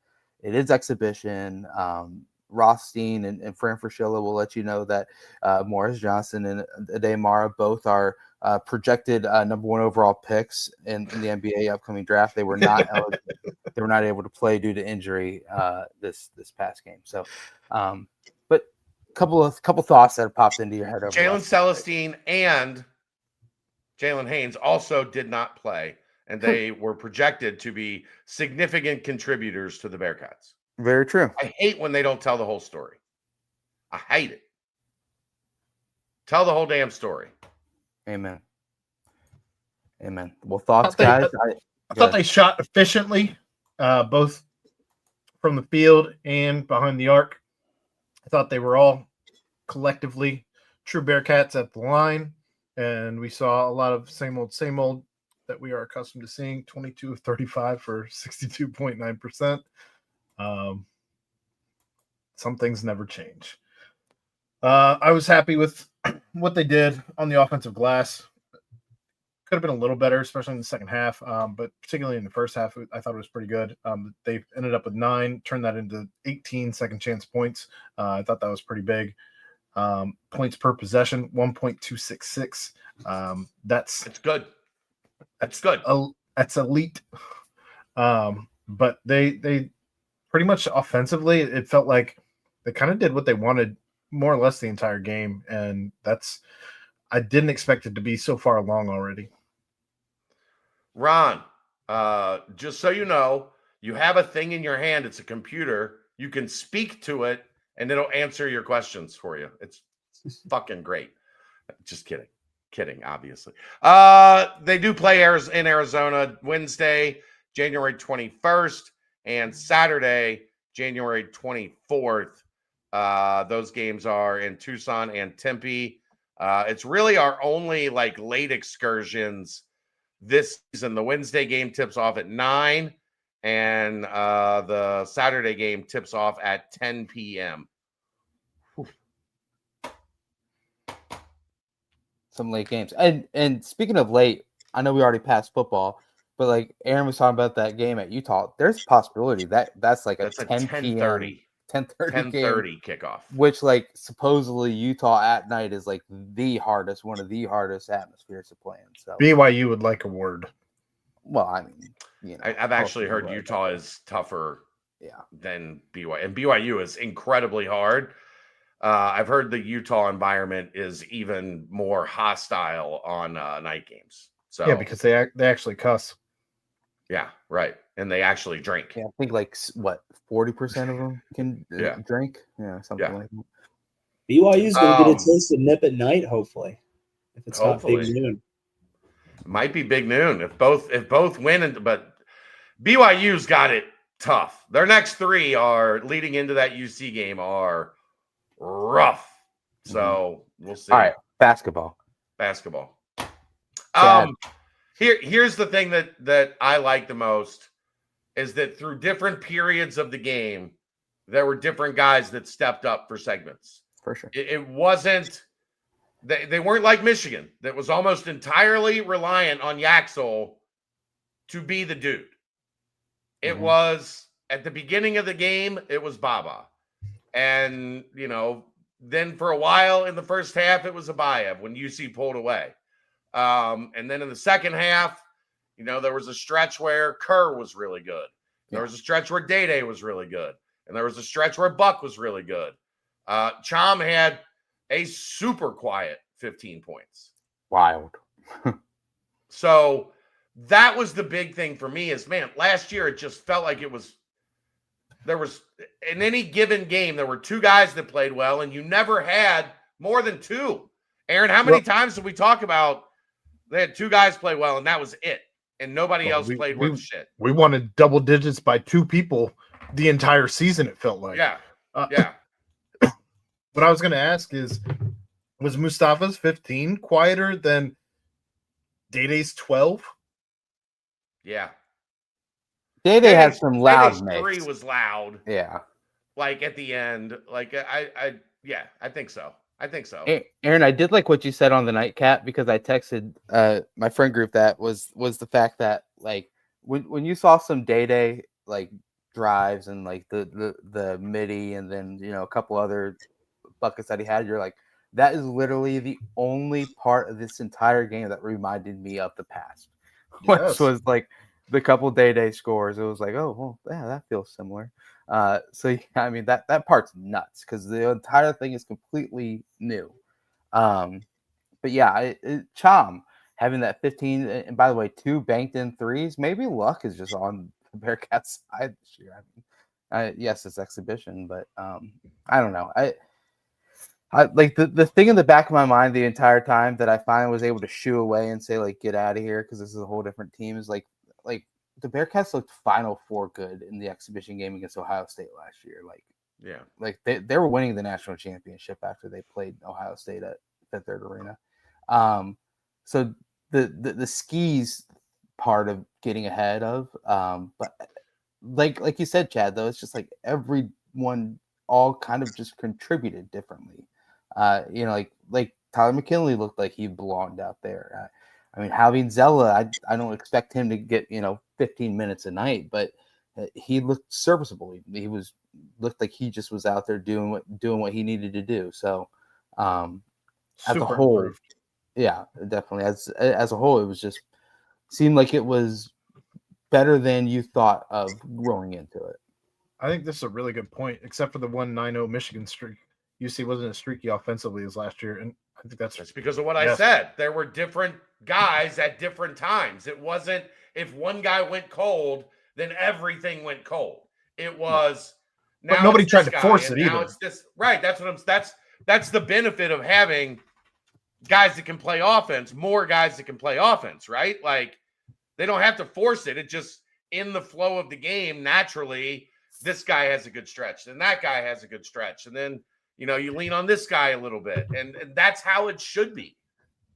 It is exhibition. Rothstein and Fran Fraschilla will let you know that Morris Johnson and Ade Mara both are projected number 1 overall picks in the NBA upcoming draft. They were not eligible. They were not able to play due to injury this past game. So, but couple thoughts that have popped into your head. Jalen Celestine and Jalen Haynes also did not play, and they were projected to be significant contributors to the Bearcats. Very true. I hate when they don't tell the whole story. I hate it. Tell the whole damn story. Amen. Well, thoughts, guys? I thought they shot efficiently, both from the field and behind the arc. I thought they were all collectively true Bearcats at the line, and we saw a lot of same old that we are accustomed to seeing. 22 of 35 for 62.9%. Some things never change. I was happy with what they did on the offensive glass. Could have been a little better, especially in the second half, but particularly in the first half, I thought it was pretty good. They ended up with 9, turned that into 18 second chance points. I thought that was pretty big. Points per possession, 1.266. That's good. That's good. That's elite. But they pretty much offensively, it felt like they kind of did what they wanted more or less the entire game. And I didn't expect it to be so far along already. Ron, just so you know, you have a thing in your hand. It's a computer. You can speak to it and it'll answer your questions for you. It's fucking great. Just kidding, obviously. They do play in Arizona Wednesday, January 21st, and Saturday, January 24th. Those games are in Tucson and Tempe. It's really our only late excursions this season. The Wednesday game tips off at 9, and the Saturday game tips off at 10 p.m. some late games. And speaking of late, I know we already passed football, but like Aaron was talking about that game at Utah. There's a possibility that's like a 10 p.m. 10:30 kickoff, which like supposedly Utah at night is like one of the hardest atmospheres to play in. So BYU would like a word. Well, I mean, you know, I've actually heard Utah is tougher than BYU, and BYU is incredibly hard. I've heard the Utah environment is even more hostile on night games. So yeah, because they actually cuss. Yeah, right, and they actually drink. Yeah, I think like what 40% of them can drink. Yeah, something like that. BYU's going to get a taste of nip at night, hopefully. If it's not big noon. It might be big noon if both win, but BYU's got it tough. Their next 3 are leading into that UC game are rough. So we'll see. All right, basketball. Here's the thing that I like the most is that through different periods of the game, there were different guys that stepped up for segments. For sure. It wasn't they weren't like Michigan that was almost entirely reliant on Yaxel to be the dude. It was at the beginning of the game, it was Baba. And, then for a while in the first half, it was Abayev when UC pulled away. And then in the second half, there was a stretch where Kerr was really good. There was a stretch where Day was really good. And there was a stretch where Buck was really good. Chom had a super quiet 15 points. Wild. So that was the big thing for me is, man, last year it just felt like there was in any given game, there were 2 guys that played well, and you never had more than 2. Aaron, how many times did we talk about they had 2 guys play well, and that was it, and nobody else played worth shit? We wanted double digits by 2 people the entire season, it felt like. Yeah. What I was going to ask is, was Mustafa's 15 quieter than Day-Day's 12? Yeah. Day-Day had some loud makes. 3 was loud. Yeah. Like at the end. Like I think so. Aaron, I did like what you said on the nightcap because I texted my friend group that was the fact that like when you saw some Day-Day like drives and like the midi and then a couple other buckets that he had, you're like, that is literally the only part of this entire game that reminded me of the past. Which was like the couple Day-Day scores. It was like, oh well, yeah, that feels similar. So I mean that part's nuts because the entire thing is completely new. But yeah, Chom having that 15, and by the way, 2 banked in threes. Maybe luck is just on the Bearcats side this year. I mean, yes, it's exhibition, but I don't know. I like the thing in the back of my mind the entire time that I finally was able to shoo away and say like, get out of here because this is a whole different team is like the Bearcats looked Final Four good in the exhibition game against Ohio State last year. Like they were winning the national championship after they played Ohio State at Fifth Third Arena. So the skis part of getting ahead of, but like you said, Chad, though, it's just like everyone all kind of just contributed differently. Like Tyler McKinley looked like he belonged out there. I mean, having Zella, I don't expect him to get 15 minutes a night, but he looked serviceable. He looked like he just was out there doing what he needed to do. So, as a whole, improved. Yeah, definitely. As a whole, it was just seemed like it was better than you thought of growing into it. I think this is a really good point, except for the 1-9-0 Michigan streak. UC wasn't as streaky offensively as last year, and I think that's because of what I said. There were different guys at different times. It wasn't if one guy went cold, then everything went cold. It was but nobody tried to force it either. Now it's this right. That's the benefit of having guys that can play offense, more guys that can play offense, right? Like they don't have to force it. It just in the flow of the game, naturally, this guy has a good stretch, and that guy has a good stretch, and then you lean on this guy a little bit, and that's how it should be.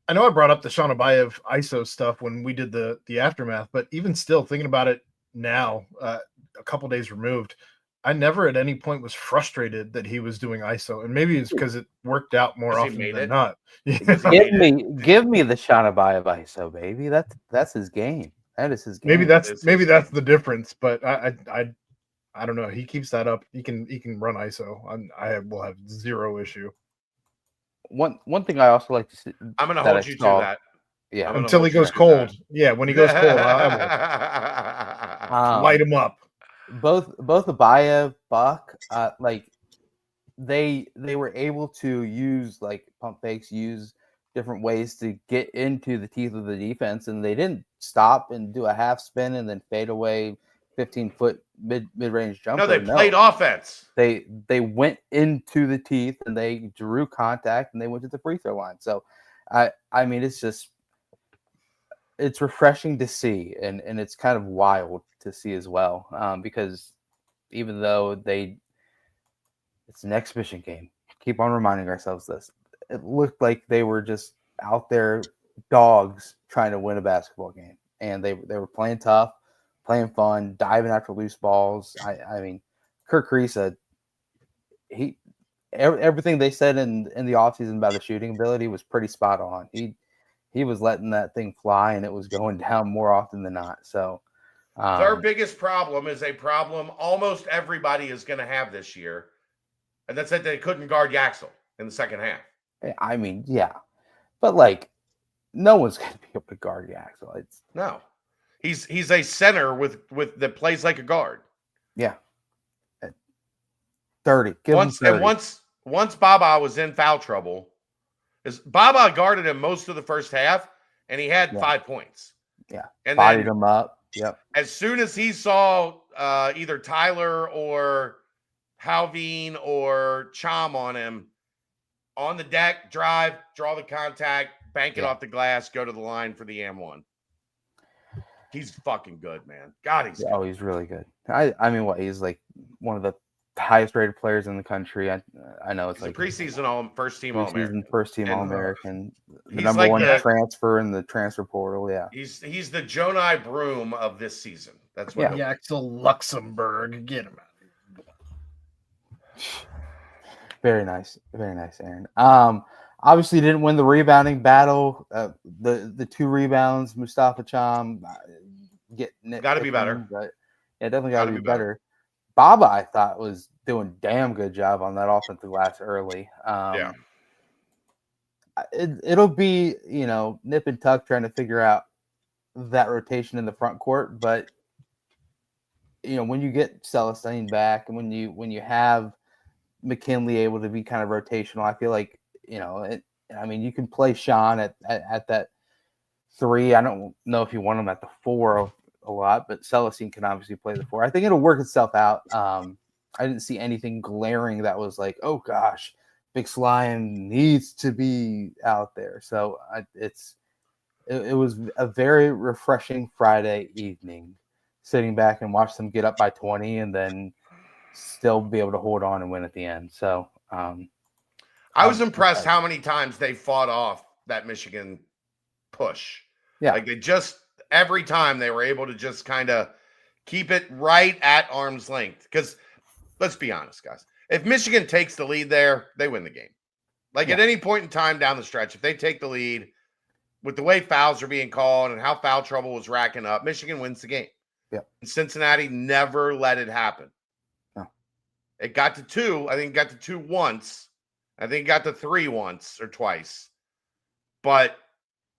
I know I brought up the Sean Abayev ISO stuff when we did the aftermath, but even still thinking about it now, a couple days removed, I never at any point was frustrated that he was doing ISO, and maybe it's because it worked out more often than not. Give me the Shanabai of ISO, baby. That's his game. That is his game. Maybe that's the difference, but I don't know. He keeps that up. He can run ISO. I will have zero issue. One thing I also like to see. I'm going to hold you to that. Yeah, until he goes cold. Yeah, when he goes cold, I will light him up. Both Abaya, Buck, like they were able to use like pump fakes, use different ways to get into the teeth of the defense, and they didn't stop and do a half spin and then fade away 15-foot mid-range jumper. No, they played offense. They went into the teeth and they drew contact and they went to the free throw line. So I mean it's refreshing to see, and it's kind of wild to see as well, because even though it's an exhibition game, keep on reminding ourselves this, it looked like they were just out there dogs trying to win a basketball game, and they were playing tough, playing fun, diving after loose balls. I mean, Kirk Kriisa, everything they said in the offseason about the shooting ability was pretty spot on. He was letting that thing fly, and it was going down more often than not. So their biggest problem is a problem almost everybody is going to have this year, and that's that they couldn't guard Yaxel in the second half. I mean, yeah, but like no one's going to be able to guard Yaxel. No, he's a center with that plays like a guard. Yeah, 30. Once 30. Once Baba was in foul trouble, is Baba guarded him most of the first half, and he had 5 points. Yeah, and bodied him up. Yep. As soon as he saw either Tyler or Halveen or Chom on him, on the deck, drive, draw the contact, bank it off the glass, go to the line for the M1. He's fucking good, man. God, he's good. Oh, he's really good. I mean, he's like one of the highest rated players in the country. I know it's he's like a preseason first team All-American. First team All-American. The number one transfer in the transfer portal. Yeah. He's the Jonai Broom of this season. That's what Axel Luxembourg. Get him out. Very nice, Aaron. Obviously didn't win the rebounding battle. The 2 rebounds, Mustafa Cham got to be better. But definitely got to be better. Baba, I thought, was doing a damn good job on that offensive glass early. It'll be, nip and tuck trying to figure out that rotation in the front court, but when you get Celestine back and when you have McKinley able to be kind of rotational, I feel like you can play Sean at that 3. I don't know if you want him at the 4 a lot, but Celestine can obviously play the 4. I think it'll work itself out. I didn't see anything glaring that was like, oh gosh, Big Slime needs to be out there. So it was a very refreshing Friday evening, sitting back and watch them get up by 20 and then still be able to hold on and win at the end. So I was impressed how many times they fought off that Michigan push. Yeah, like every time they were able to just kind of keep it right at arm's length. Because let's be honest, guys, if Michigan takes the lead there, they win the game. At any point in time down the stretch, if they take the lead with the way fouls are being called and how foul trouble was racking up, Michigan wins the game. Yeah, and Cincinnati never let it happen. No. It got to 2. I think it got to 2 once. I think it got to 3 once or twice. But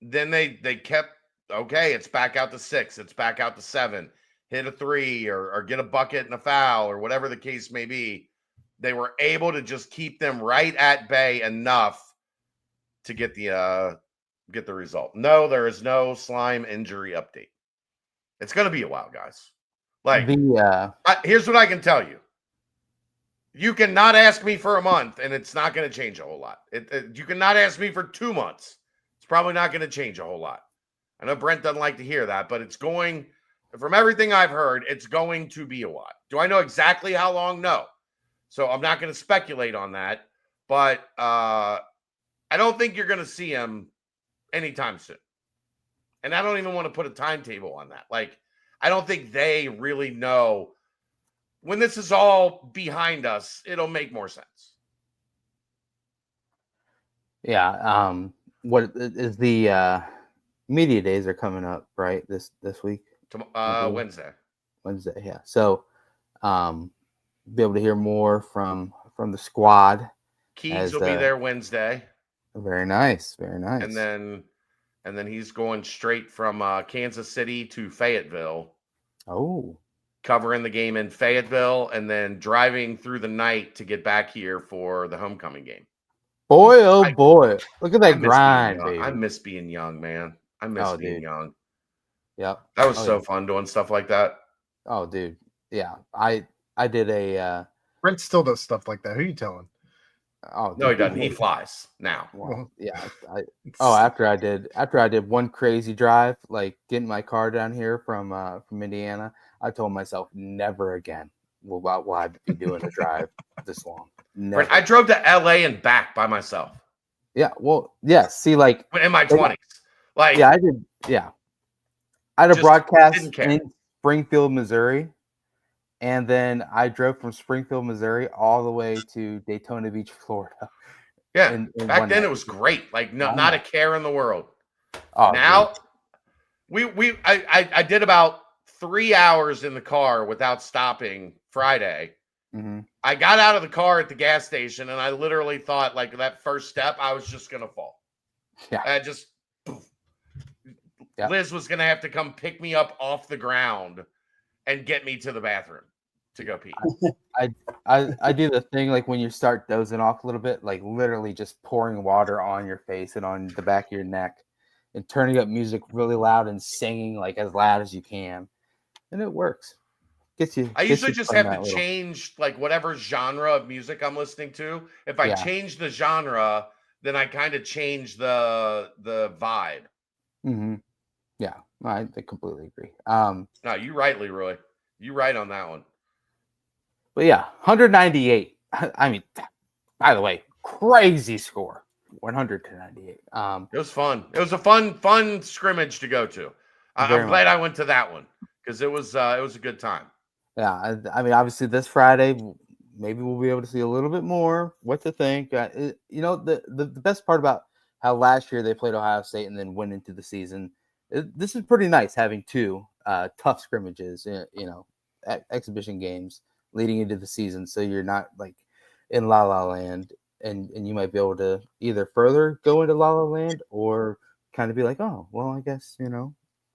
then they kept, okay, it's back out to 6. It's back out to 7. Hit a 3 or get a bucket and a foul or whatever the case may be. They were able to just keep them right at bay enough to get the result. No, there is no Slime injury update. It's going to be a while, guys. Here's what I can tell you. You cannot ask me for a month, and it's not going to change a whole lot. You cannot ask me for 2 months. It's probably not going to change a whole lot. I know Brent doesn't like to hear that, but it's going, from everything I've heard, it's going to be a while. Do I know exactly how long? No. So I'm not going to speculate on that, but I don't think you're going to see him anytime soon. And I don't even want to put a timetable on that. I don't think they really know when this is all behind us, it'll make more sense. Yeah. What is the media days are coming up, right? This week? Wednesday. Wednesday, yeah. So be able to hear more from the squad. Keys will be there Wednesday. Very nice, very nice. And then he's going straight from Kansas City to Fayetteville. Oh. Covering the game in Fayetteville and then driving through the night to get back here for the homecoming game. Boy, oh boy. Look at that grind, baby. I miss being young, man. I miss being young. Yep. That was so fun doing stuff like that. Oh, dude. Yeah. I did a Brent still does stuff like that. Who are you telling? Oh no, he doesn't. He flies now. Well, yeah. After I did one crazy drive, like getting my car down here from Indiana, I told myself never again will I be doing a drive this long. Never. I drove to LA and back by myself. Yeah, well, yeah. See, like in my 20s, like I did. Yeah, I had a broadcast in Springfield, Missouri, and then I drove from Springfield, Missouri, all the way to Daytona Beach, Florida. Yeah, back then it was great. Like not a care in the world. Oh, now, I did about 3 hours in the car without stopping Friday. Mm-hmm. I got out of the car at the gas station and I literally thought like that first step, I was just going to fall. Yeah. I just, Liz was going to have to come pick me up off the ground and get me to the bathroom to go pee. I do the thing like when you start dozing off a little bit, like literally just pouring water on your face and on the back of your neck and turning up music really loud and singing like as loud as you can. And it works. I usually just have to change like whatever genre of music I'm listening to. If I change the genre, then I kind of change the vibe. Mm-hmm. Yeah, I completely agree. No, you right, Leroy. You right on that one. But yeah, 198. I mean, by the way, crazy score. 100 to 98. It was fun. It was a fun scrimmage to go to. I'm glad I went to that one because it was a good time. Yeah, I mean, obviously this Friday, maybe we'll be able to see a little bit more. What to think? You know, the best part about how last year they played Ohio State and then went into the season. This is pretty nice having two tough scrimmages. You know, exhibition games leading into the season, so you're not like in La La Land, and you might be able to either further go into La La Land or kind of be like, oh, well, I guess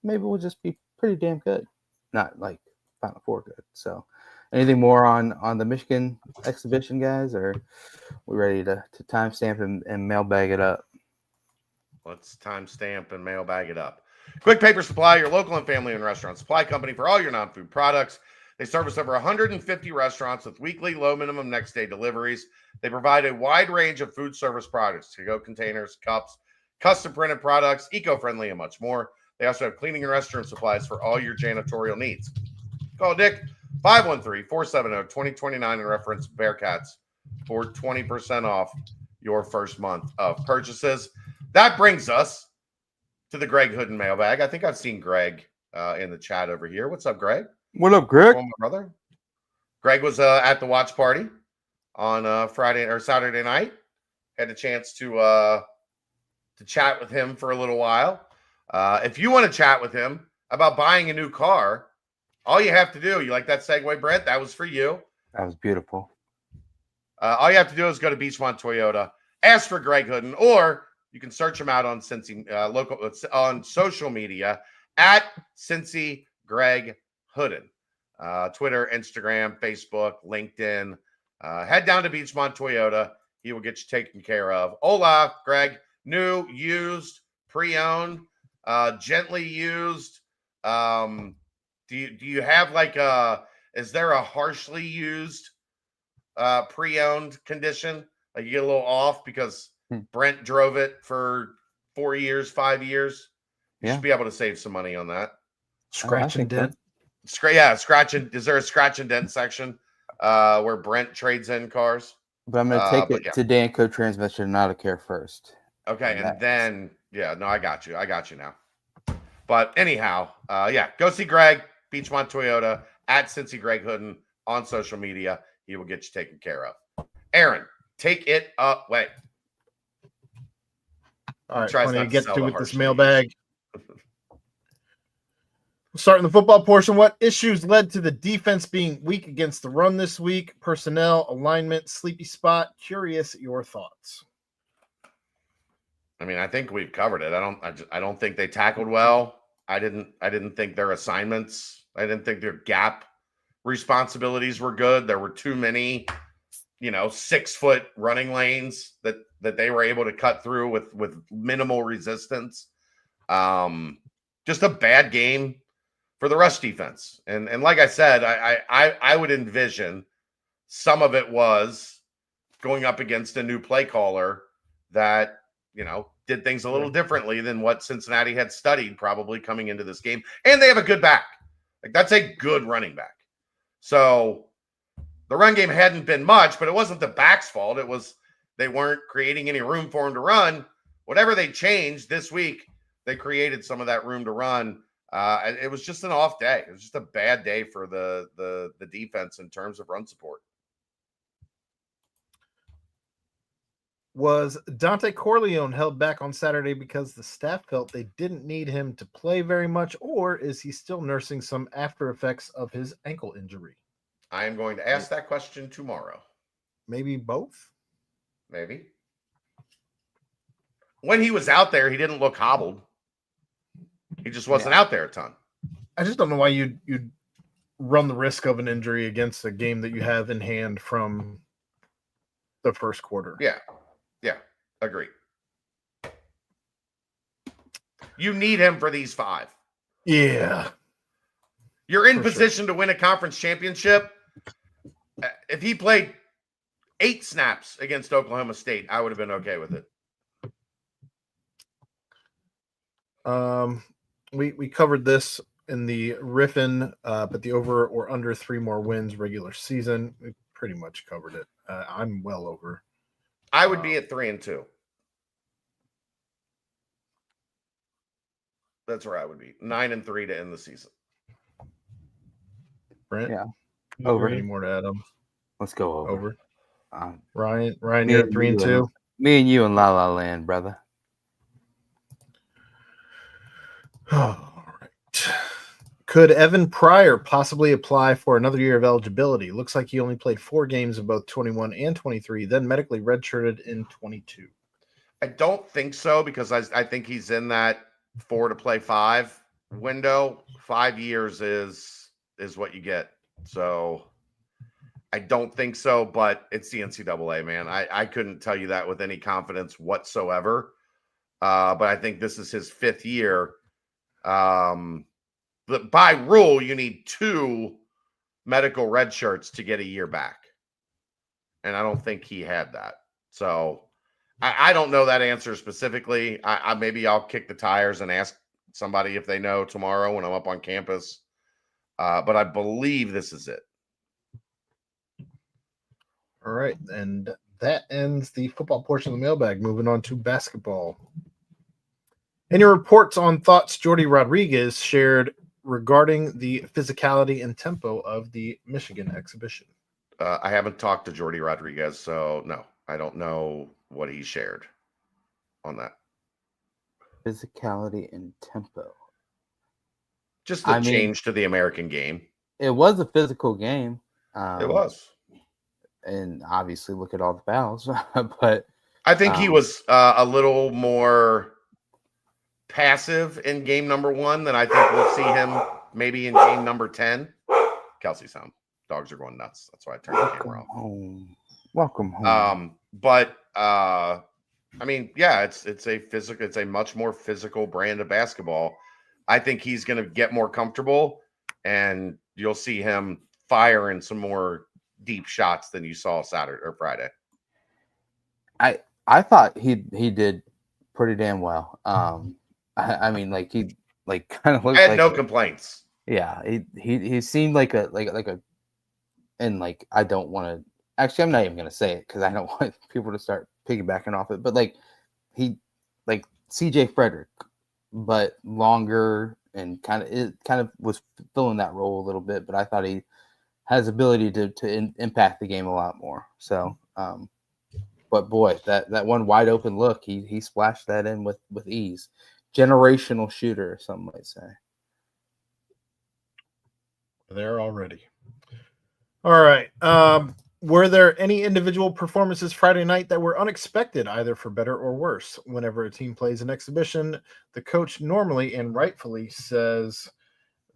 maybe we'll just be pretty damn good, not like Final Four good. So, anything more on the Michigan exhibition, guys, or we ready to timestamp and mailbag it up? Let's timestamp and mailbag it up. Quick Paper Supply, your local and family-owned restaurant supply company for all your non-food products. They service over 150 restaurants with weekly low minimum next day deliveries. They provide a wide range of food service products, to-go containers, cups, custom printed products, eco-friendly, and much more. They also have cleaning and restroom supplies for all your janitorial needs. Call Dick 513-470-2029 and reference Bearcats for 20% off your first month of purchases. That brings us to the Greg Hooden mailbag. I think I've seen Greg in the chat over here. What's up, Greg? What up, Greg? My brother. Greg was at the watch party on Friday or Saturday night. Had a chance to chat with him for a little while. If you want to chat with him about buying a new car, all you have to do, you like that segue, Brent? That was for you. That was beautiful. All you have to do is go to Beachmont Toyota, ask for Greg Hooden, or you can search him out on Cincy local on social media at Cincy Greg Hooden. Twitter, Instagram, Facebook, LinkedIn. Head down to Beachmont Toyota. He will get you taken care of. Hola, Greg. New, used, pre-owned, gently used. Do you have like is there a harshly used pre-owned condition? Like you get a little off because Brent drove it for 4 years, 5 years. You should be able to save some money on that. Scratch and dent. Scratch and is there a scratch and dent section where Brent trades in cars? But I'm gonna take it to Danco transmission and auto care first. Okay, and then I got you now. But anyhow, go see Greg, Beachmont Toyota, at Cincy Greg Hooden, on social media. He will get you taken care of. Aaron, take it away. All right, plenty to get to with this mailbag. news. Starting the football portion, what issues led to the defense being weak against the run this week? Personnel, alignment, sleepy spot. Curious your thoughts. I mean, I think we've covered it. I don't think they tackled well. I didn't think their assignments. I didn't think their gap responsibilities were good. There were too many, 6-foot running lanes that they were able to cut through with minimal resistance. Just a bad game for the rush defense. And like I said, I would envision some of it was going up against a new play caller that, did things a little differently than what Cincinnati had studied probably coming into this game. And they have a good back. Like, that's a good running back. So the run game hadn't been much, but it wasn't the back's fault. It was they weren't creating any room for him to run. Whatever they changed this week, they created some of that room to run. It was just an off day. It was just a bad day for the defense in terms of run support. Was Dante Corleone held back on Saturday because the staff felt they didn't need him to play very much, or is he still nursing some after effects of his ankle injury? I am going to ask that question tomorrow. Maybe both? Maybe. When he was out there, he didn't look hobbled. He just wasn't out there a ton. I just don't know why you'd run the risk of an injury against a game that you have in hand from the first quarter. Yeah, agree. You need him for these 5. Yeah. You're in position to win a conference championship. If he played 8 snaps against Oklahoma State, I would have been okay with it. We covered this in the Riffin, but the over or under 3 more wins regular season, we pretty much covered it. I'm well over. I would be at 3-2. That's where I would be. 9-3 to end the season. Brent? Yeah. Over. Any more to add on? Let's go over. Ryan, you're at 3-2. Me and you in La La Land, brother. All right. Could Evan Pryor possibly apply for another year of eligibility? Looks like he only played 4 games of both 21 and 23, then medically redshirted in 22. I don't think so, because I think he's in that 4 to play 5 window. 5 years is what you get. So I don't think so, but it's the NCAA, man. I couldn't tell you that with any confidence whatsoever. But I think this is his 5th year. But by rule, you need 2 medical red shirts to get a year back. And I don't think he had that. So I don't know that answer specifically. Maybe I'll kick the tires and ask somebody if they know tomorrow when I'm up on campus. But I believe this is it. All right. And that ends the football portion of the mailbag. Moving on to basketball. In your reports on thoughts Jordy Rodriguez shared regarding the physicality and tempo of the Michigan exhibition. I haven't talked to Jordy Rodriguez, so no, I don't know what he shared on that. Physicality and tempo. Just the change to the American game. It was a physical game. It was. And obviously look at all the fouls. But I think he was a little more passive in game number 1 than I think we'll see him maybe in game number 10. Kelsey's home. Dogs are going nuts. That's why I turned the camera off. Welcome home. But I mean, yeah, it's a much more physical brand of basketball. I think he's going to get more comfortable, and you'll see him firing some more deep shots than you saw Saturday or Friday. I thought he did pretty damn well. I mean, like he kind of looked. I had no complaints. Yeah, he seemed like a and like I don't want to. Actually, I'm not even gonna say it because I don't want people to start piggybacking off it. But like he, like CJ Frederick, but longer and kind of was filling that role a little bit. But I thought he has ability to impact the game a lot more. So, but boy, that one wide open look, he splashed that in with ease. Generational shooter, some might say. There already. All right. Were there any individual performances Friday night that were unexpected, either for better or worse? Whenever a team plays an exhibition, the coach normally and rightfully says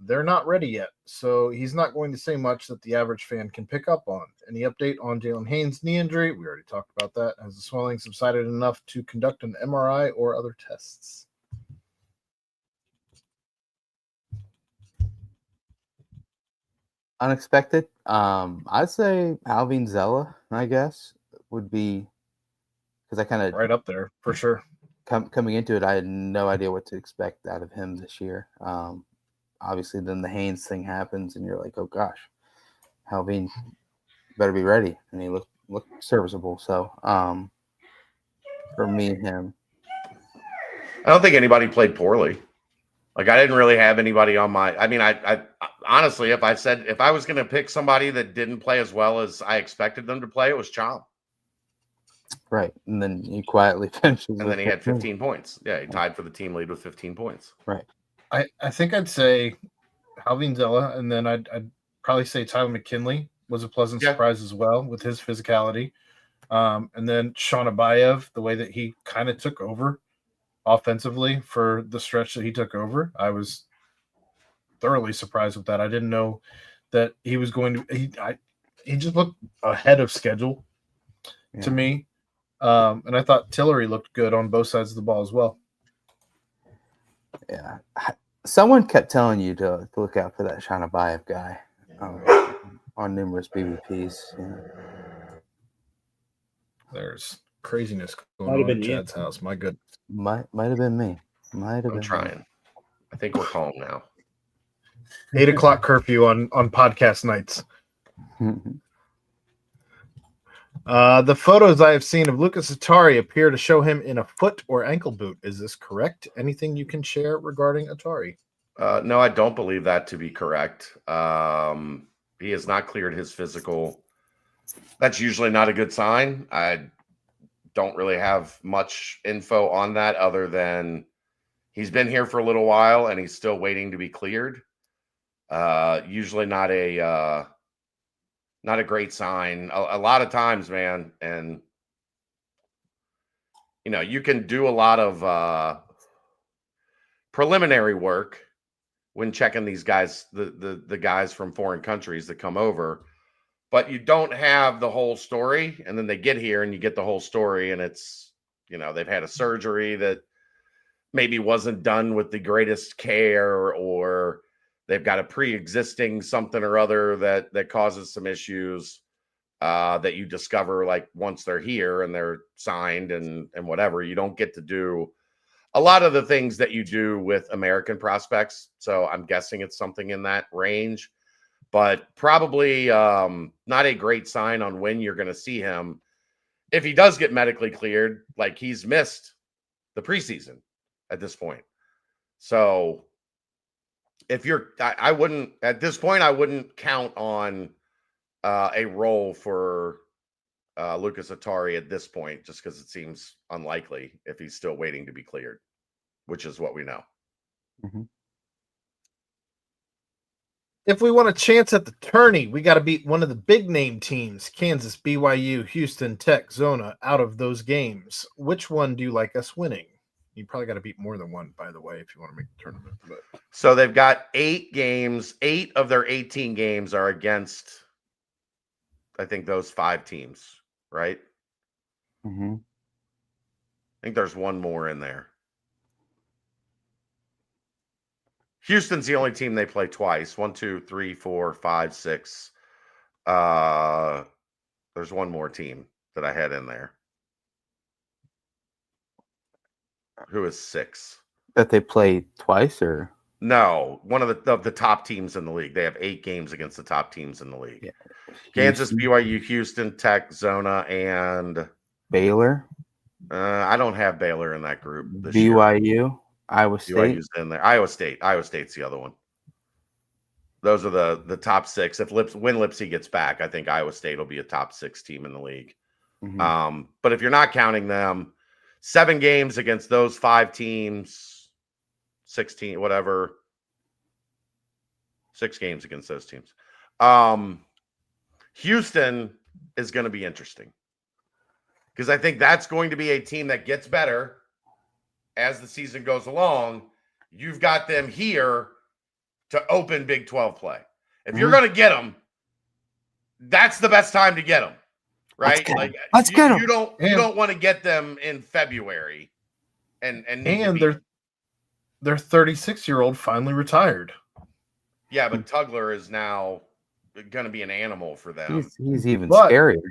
they're not ready yet, so he's not going to say much that the average fan can pick up on. Any update on Jalen Haynes' knee injury? We already talked about that. Has the swelling subsided enough to conduct an MRI or other tests? Unexpected. I'd say Alvin Zella, I guess, would be, because I kind of right up there for sure. Coming into it, I had no idea what to expect out of him this year. Obviously, then the Haynes thing happens, and you're like, oh gosh, Alvin better be ready, and he looked serviceable. So, for me, him. I don't think anybody played poorly. Like, I didn't really have anybody on my. I mean, I honestly, if I was going to pick somebody that didn't play as well as I expected them to play, it was Chom. Right, and then he quietly finishes. And then he had 15 points. Yeah, he tied for the team lead with 15 points. Right. I think I'd say Alvin Zella, and then I'd probably say Tyler McKinley was a pleasant surprise as well with his physicality. And then Sean Abayev, the way that he kind of took over offensively for the stretch that he took over, I was thoroughly surprised with that. I didn't know that he was going to. He just looked ahead of schedule to me, and I thought Tillery looked good on both sides of the ball as well. Yeah, someone kept telling you to look out for that Sean Abayev guy on numerous BBPs. Yeah. There's craziness going on at Chad's house. My goodness. Might have been me. I'm trying. Me. I think we're calm now. 8:00 curfew on podcast nights. The photos I have seen of Lucas Atari appear to show him in a foot or ankle boot. Is this correct? Anything you can share regarding Atari? No, I don't believe that to be correct. He has not cleared his physical. That's usually not a good sign. I don't really have much info on that other than he's been here for a little while and he's still waiting to be cleared. Usually not a great sign. A lot of times, man, and you can do a lot of preliminary work when checking these guys, the guys from foreign countries that come over, but you don't have the whole story. And then they get here and you get the whole story, and it's, they've had a surgery that maybe wasn't done with the greatest care, or they've got a pre-existing something or other that causes some issues that you discover like once they're here and they're signed and whatever. You don't get to do a lot of the things that you do with American prospects. So I'm guessing it's something in that range, but probably not a great sign on when you're going to see him. If he does get medically cleared, like he's missed the preseason at this point. So I wouldn't, at this point, I wouldn't count on a role for Lucas Atari at this point, just because it seems unlikely if he's still waiting to be cleared, which is what we know. Mm-hmm. If we want a chance at the tourney, we got to beat one of the big name teams, Kansas, BYU, Houston, Tech, Zona, out of those games. Which one do you like us winning? You probably got to beat more than one, by the way, if you want to make the tournament. But so they've got 8 games. 8 of their 18 games are against, I think, those 5 teams, right? Mm-hmm. I think there's one more in there. Houston's the only team they play twice. 1, 2, 3, 4, 5, 6. There's one more team that I had in there. Who is 6? That they play twice, or no? One of the top teams in the league. They have 8 games against the top teams in the league. Yeah. Kansas, BYU, Houston, Tech, Zona, and Baylor. I don't have Baylor in that group. This BYU, year. Iowa State. BYU's in there. Iowa State's the other one. Those are the top 6. If when Lipsy gets back, I think Iowa State will be a top 6 team in the league. Mhm. But if you're not counting them, 7 games against those 5 teams, 16, whatever, 6 games against those teams. Houston is going to be interesting because I think that's going to be a team that gets better as the season goes along. You've got them here to open Big 12 play. If you're going to get them, that's the best time to get them, right? Let's get them. You don't want to get them in February and their 36-year-old finally retired. Yeah, but Tugler is now going to be an animal for them. He's even scarier.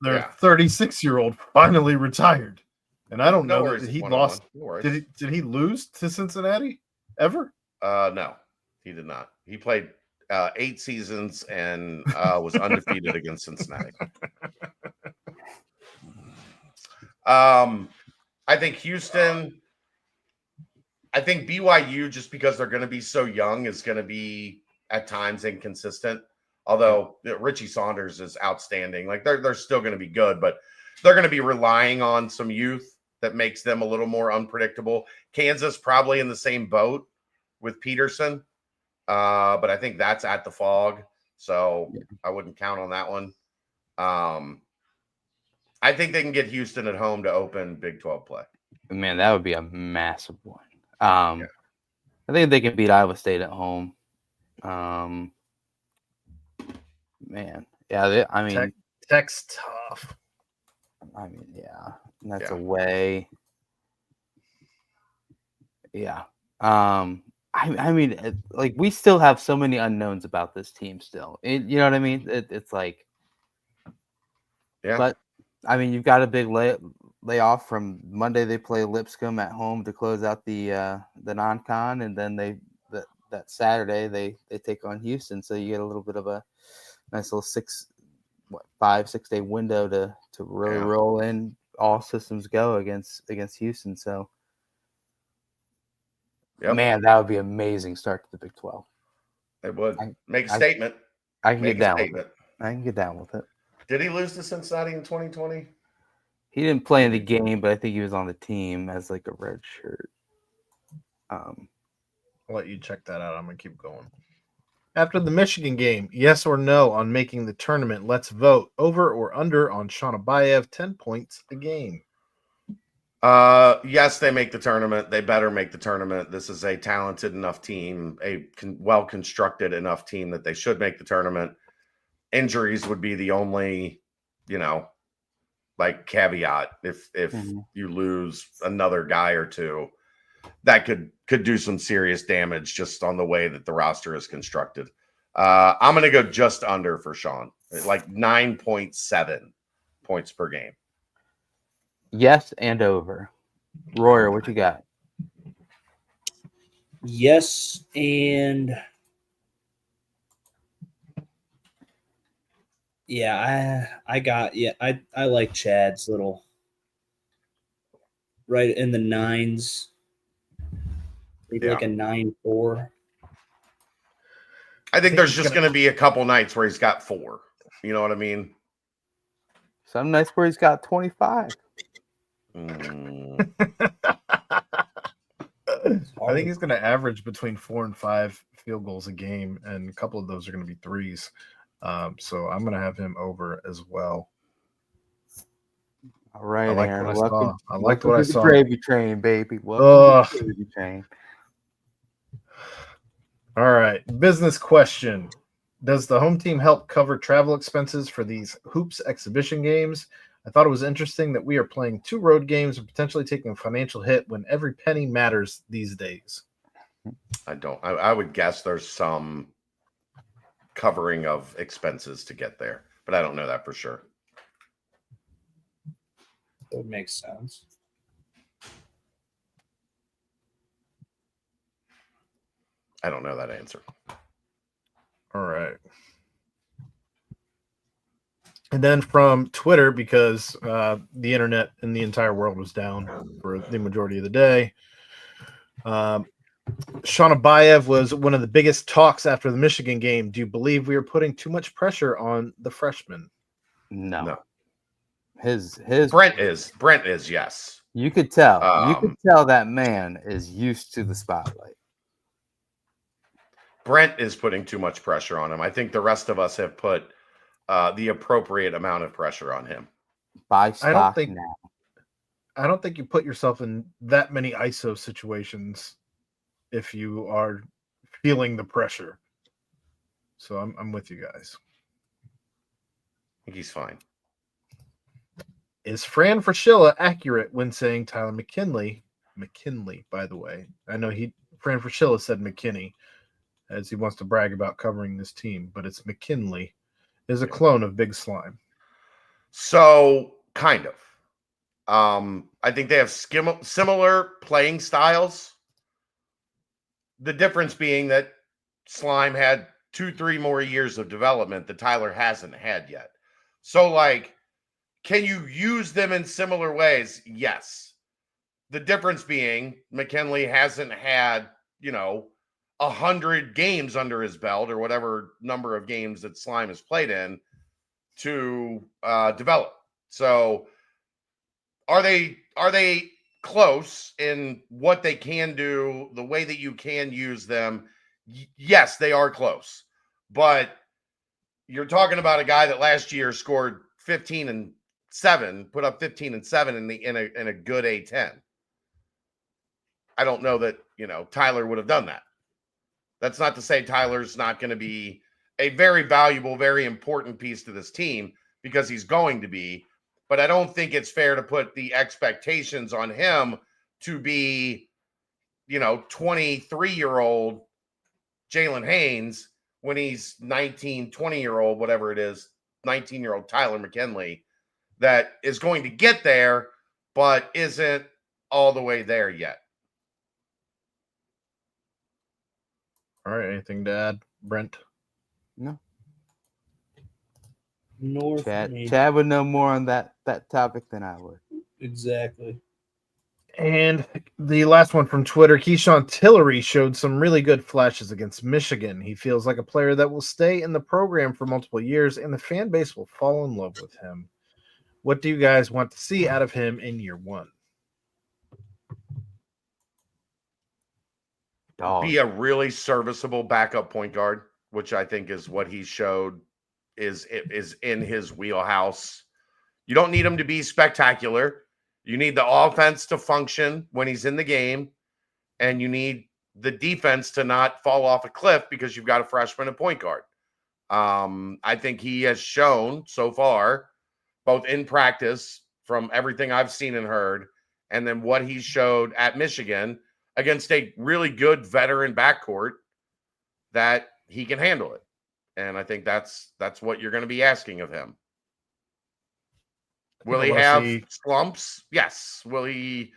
Their 36-year-old finally retired, and I don't know that he lost. Did he lose to Cincinnati ever? No, he did not. He played 8 seasons and was undefeated against Cincinnati. I think Houston. I think BYU, just because they're going to be so young, is going to be at times inconsistent. Although Richie Saunders is outstanding. Like they're still going to be good, but they're going to be relying on some youth that makes them a little more unpredictable. Kansas probably in the same boat with Peterson. But I think that's at the Fog. So I wouldn't count on that one. I think they can get Houston at home to open Big 12 play. Man, that would be a massive one. I think they can beat Iowa State at home. Man, yeah, Tech's tough. I mean, yeah, that's away. Yeah. I mean, like we still have so many unknowns about this team still. You know what I mean? It's like, yeah. But I mean, you've got a big layoff from Monday. They play Lipscomb at home to close out the non-con, and then that Saturday they take on Houston. So you get a little bit of a nice little 5-6 day window to really roll in. All systems go against Houston. So. Yep. Man, that would be an amazing start to the Big 12. It would. Make a statement. I can get down with it. I can get down with it. Did he lose to Cincinnati in 2020? He didn't play in the game, but I think he was on the team as like a red shirt. I'll let you check that out. I'm going to keep going. After the Michigan game, yes or no on making the tournament? Let's vote. Over or under on Sean Abayev, 10 points a game. Yes, they make the tournament. They better make the tournament. This is a talented enough team, a well-constructed enough team that they should make the tournament. Injuries would be the only, caveat. If you lose another guy or two, that could do some serious damage just on the way that the roster is constructed. I'm going to go just under for Sean, like 9.7 points per game. Yes and over. Royer, what you got? Yes, and I like Chad's little right in the 9s. Maybe like a 9-4. I think there's just going to be a couple nights where he's got 4. You know what I mean? Some nights where he's got 25. I think he's going to average between 4 and 5 field goals a game, and a couple of those are going to be threes. So I'm going to have him over as well. All right, Aaron. I liked what I saw. Gravy train, baby. Gravy train. All right. Business question. Does the home team help cover travel expenses for these Hoops exhibition games? I thought it was interesting that we are playing 2 road games and potentially taking a financial hit when every penny matters these days. I would guess there's some covering of expenses to get there, but I don't know that for sure. That would make sense. I don't know that answer. All right. And then from Twitter, because the internet in the entire world was down for the majority of the day, Sean Abayev was one of the biggest talks after the Michigan game. Do you believe we are putting too much pressure on the freshman? No. His His Brent is yes. You could tell. You could tell that man is used to the spotlight. Brent is putting too much pressure on him. I think the rest of us have put the appropriate amount of pressure on him. Buy stock now. I don't think you put yourself in that many ISO situations if you are feeling the pressure. So I'm with you guys. I think he's fine. Is Fran Fraschilla accurate when saying Tyler McKinley, by the way? I know Fran Fraschilla said McKinney, as he wants to brag about covering this team, but it's McKinley, is a clone of Big Slime. So, kind of. I think they have similar playing styles. The difference being that Slime had 2-3 more years of development that Tyler hasn't had yet. So, like, can you use them in similar ways? Yes. The difference being McKinley hasn't had, 100 games under his belt or whatever number of games that Slime has played in to develop. So are they close in what they can do, the way that you can use them? Yes, they are close. But you're talking about a guy that last year scored 15-7, put up 15-7 in a good A10. I don't know that, Tyler would have done that. That's not to say Tyler's not going to be a very valuable, very important piece to this team, because he's going to be. But I don't think it's fair to put the expectations on him to be, 23-year-old Jalen Haynes when he's 19, 20-year-old, whatever it is, 19-year-old Tyler McKinley, that is going to get there, but isn't all the way there yet. All right. Anything to add, Brent? No. Nor Chad would know more on that topic than I would. Exactly. And the last one from Twitter, Keyshawn Tillery showed some really good flashes against Michigan. He feels like a player that will stay in the program for multiple years, and the fan base will fall in love with him. What do you guys want to see out of him in year one? Be a really serviceable backup point guard, which I think is what he showed is in his wheelhouse. You don't need him to be spectacular. You need the offense to function when he's in the game, and you need the defense to not fall off a cliff because you've got a freshman at point guard. I think he has shown so far, both in practice from everything I've seen and heard, and then what he showed at Michigan against a really good veteran backcourt, that he can handle it. And I think that's what you're going to be asking of him. Will he have slumps? Yes. Will he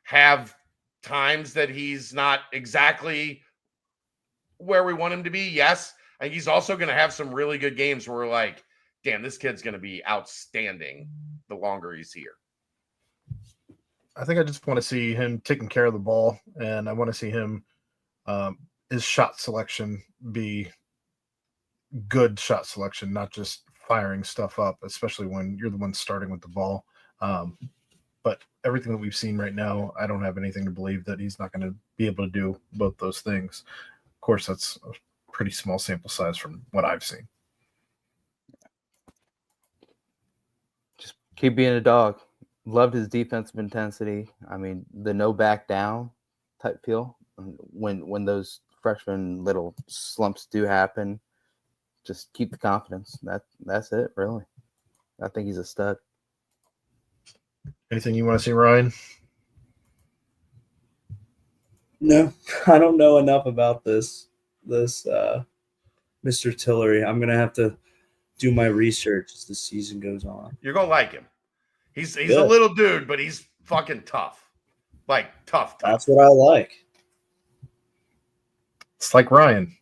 have times that he's not exactly where we want him to be? Yes. And he's also going to have some really good games where we're like, damn, this kid's going to be outstanding the longer he's here. I think I just want to see him taking care of the ball, and I want to see him, his shot selection be good shot selection, not just firing stuff up, especially when you're the one starting with the ball. But everything that we've seen right now, I don't have anything to believe that he's not going to be able to do both those things. Of course, that's a pretty small sample size from what I've seen. Just keep being a dog. Loved his defensive intensity. I mean, the no back down type feel. When those freshman little slumps do happen, just keep the confidence. That's it, really. I think he's a stud. Anything you want to see, Ryan? No, I don't know enough about this Mr. Tillery. I'm gonna have to do my research as the season goes on. You're gonna like him. He's a little dude, but he's fucking tough. Like tough. That's what I like. It's like Ryan.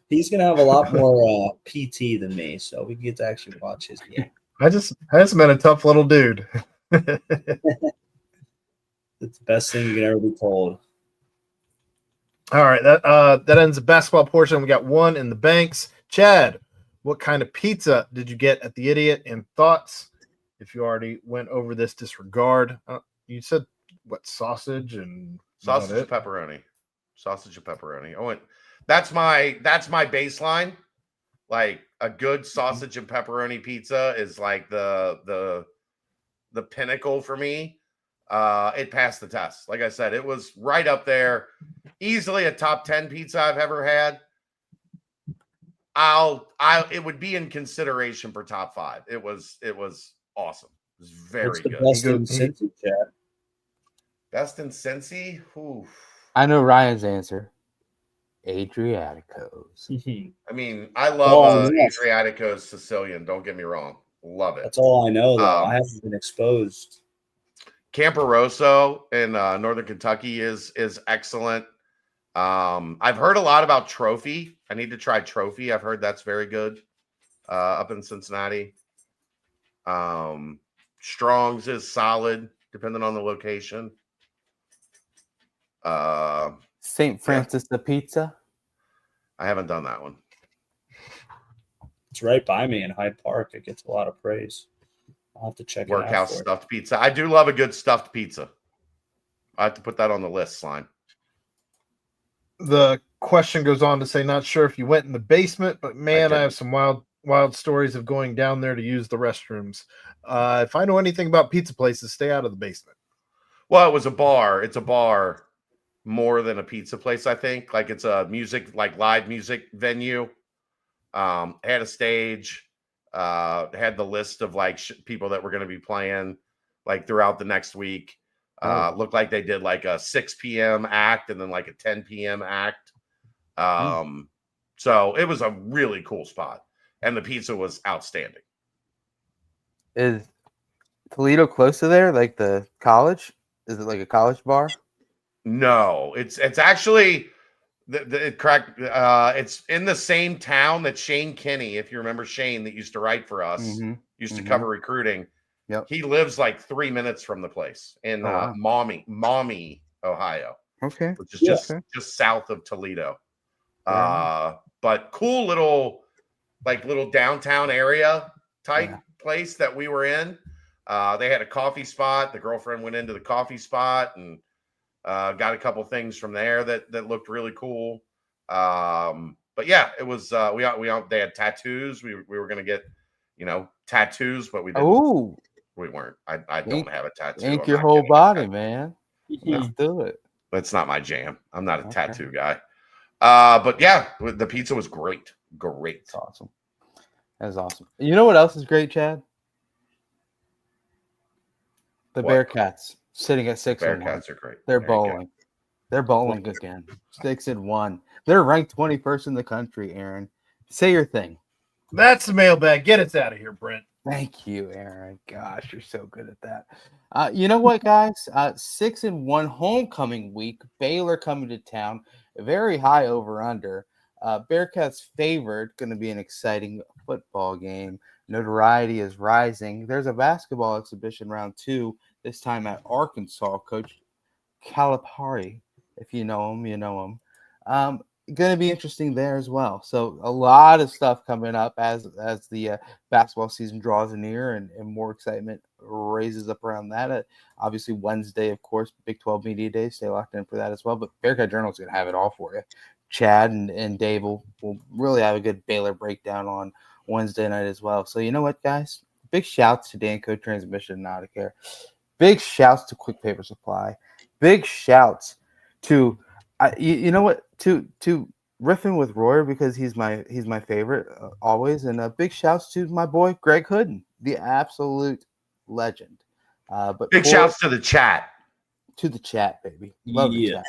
He's gonna have a lot more PT than me, so we get to actually watch his game. I just met a tough little dude. It's the best thing you can ever be told. All right, that ends the basketball portion. We got one in the banks. Chad, what kind of pizza did you get at the Idiot? And thoughts? If you already went over this, disregard. You said what, sausage and sausage and pepperoni. Sausage and pepperoni. That's my baseline. Like a good sausage and pepperoni pizza is like the pinnacle for me. It passed the test. Like I said, it was right up there. Easily a top 10 pizza I've ever had. It would be in consideration for top 5. It was awesome. It was very good. Best in Cincy, Chad? Best in Cincy? Ooh. I know Ryan's answer. Adriatico's. I mean, I love Adriatico's Sicilian. Don't get me wrong. Love it. That's all I know, though. I haven't been exposed. Camparoso in Northern Kentucky is excellent. I've heard a lot about Trophy. I need to try Trophy. I've heard that's very good up in Cincinnati. Strong's is solid, depending on the location. St. Francis the Pizza. I haven't done that one. It's right by me in Hyde Park. It gets a lot of praise. I'll have to check it out. Workhouse stuffed pizza. I do love a good stuffed pizza. I have to put that on the list, Slime. The question goes on to say, not sure if you went in the basement, but man, I have some wild stories of going down there to use the restrooms. If I know anything about pizza places, stay out of the basement. Well, it was a bar. It's a bar more than a pizza place, I think. Like it's a live music venue. Had a stage. Had the list of people that were going to be playing throughout the next week. Looked like they did a 6 p.m. act and then a 10 p.m. act. So it was a really cool spot, and the pizza was outstanding. Is Toledo close to there, like the college? Is it like a college bar? No, it's actually it's in the same town that Shane Kinney, if you remember Shane that used to write for us, used to cover recruiting. Yep. He lives 3 minutes from the place in Maumee, Ohio. Okay. Which is just south of Toledo. But cool little downtown area type place that we were in. They had a coffee spot. The girlfriend went into the coffee spot and got a couple things from there that looked really cool. But yeah, it was they had tattoos. We were gonna get tattoos, but we didn't. Oh, we weren't. I don't have a tattoo. Ink your whole body, man. Let's do it. That's not my jam. I'm not a tattoo guy. But yeah, the pizza was great. Great. That's awesome. That's awesome. You know what else is great, Chad? The Bearcats sitting at 6-1. Bearcats are great. They're bowling. They're bowling again. 6-1. They're ranked 21st in the country, Aaron. Say your thing. That's the mailbag. Get us out of here, Brent. Thank you, Aaron. Gosh, you're so good at that. You know what, guys? 6-1 homecoming week. Baylor coming to town. A very high over-under. Bearcats favored. Going to be an exciting football game. Notoriety is rising. There's a basketball exhibition round 2, this time at Arkansas. Coach Calipari, if you know him, you know him. Going to be interesting there as well. So a lot of stuff coming up as the basketball season draws near and more excitement raises up around that. Obviously, Wednesday, of course, Big 12 Media Day. Stay locked in for that as well. But Bearcat Journal is going to have it all for you. Chad and Dave will really have a good Baylor breakdown on Wednesday night as well. So you know what, guys? Big shouts to Danco Transmission Nauticare. Big shouts to Quick Paper Supply. Big shouts to you know what, to riffing with Royer because he's my favorite always, and big shouts to my boy Greg Hooden, the absolute legend. But big shouts to the chat, baby. Love the chat.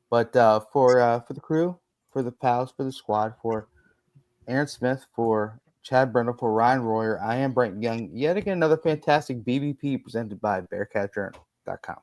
But for the crew, for the pals, for the squad, for Aaron Smith, for Chad Brendel, for Ryan Royer, I am Brent Young. Yet again, another fantastic BBP presented by BearcatJournal.com.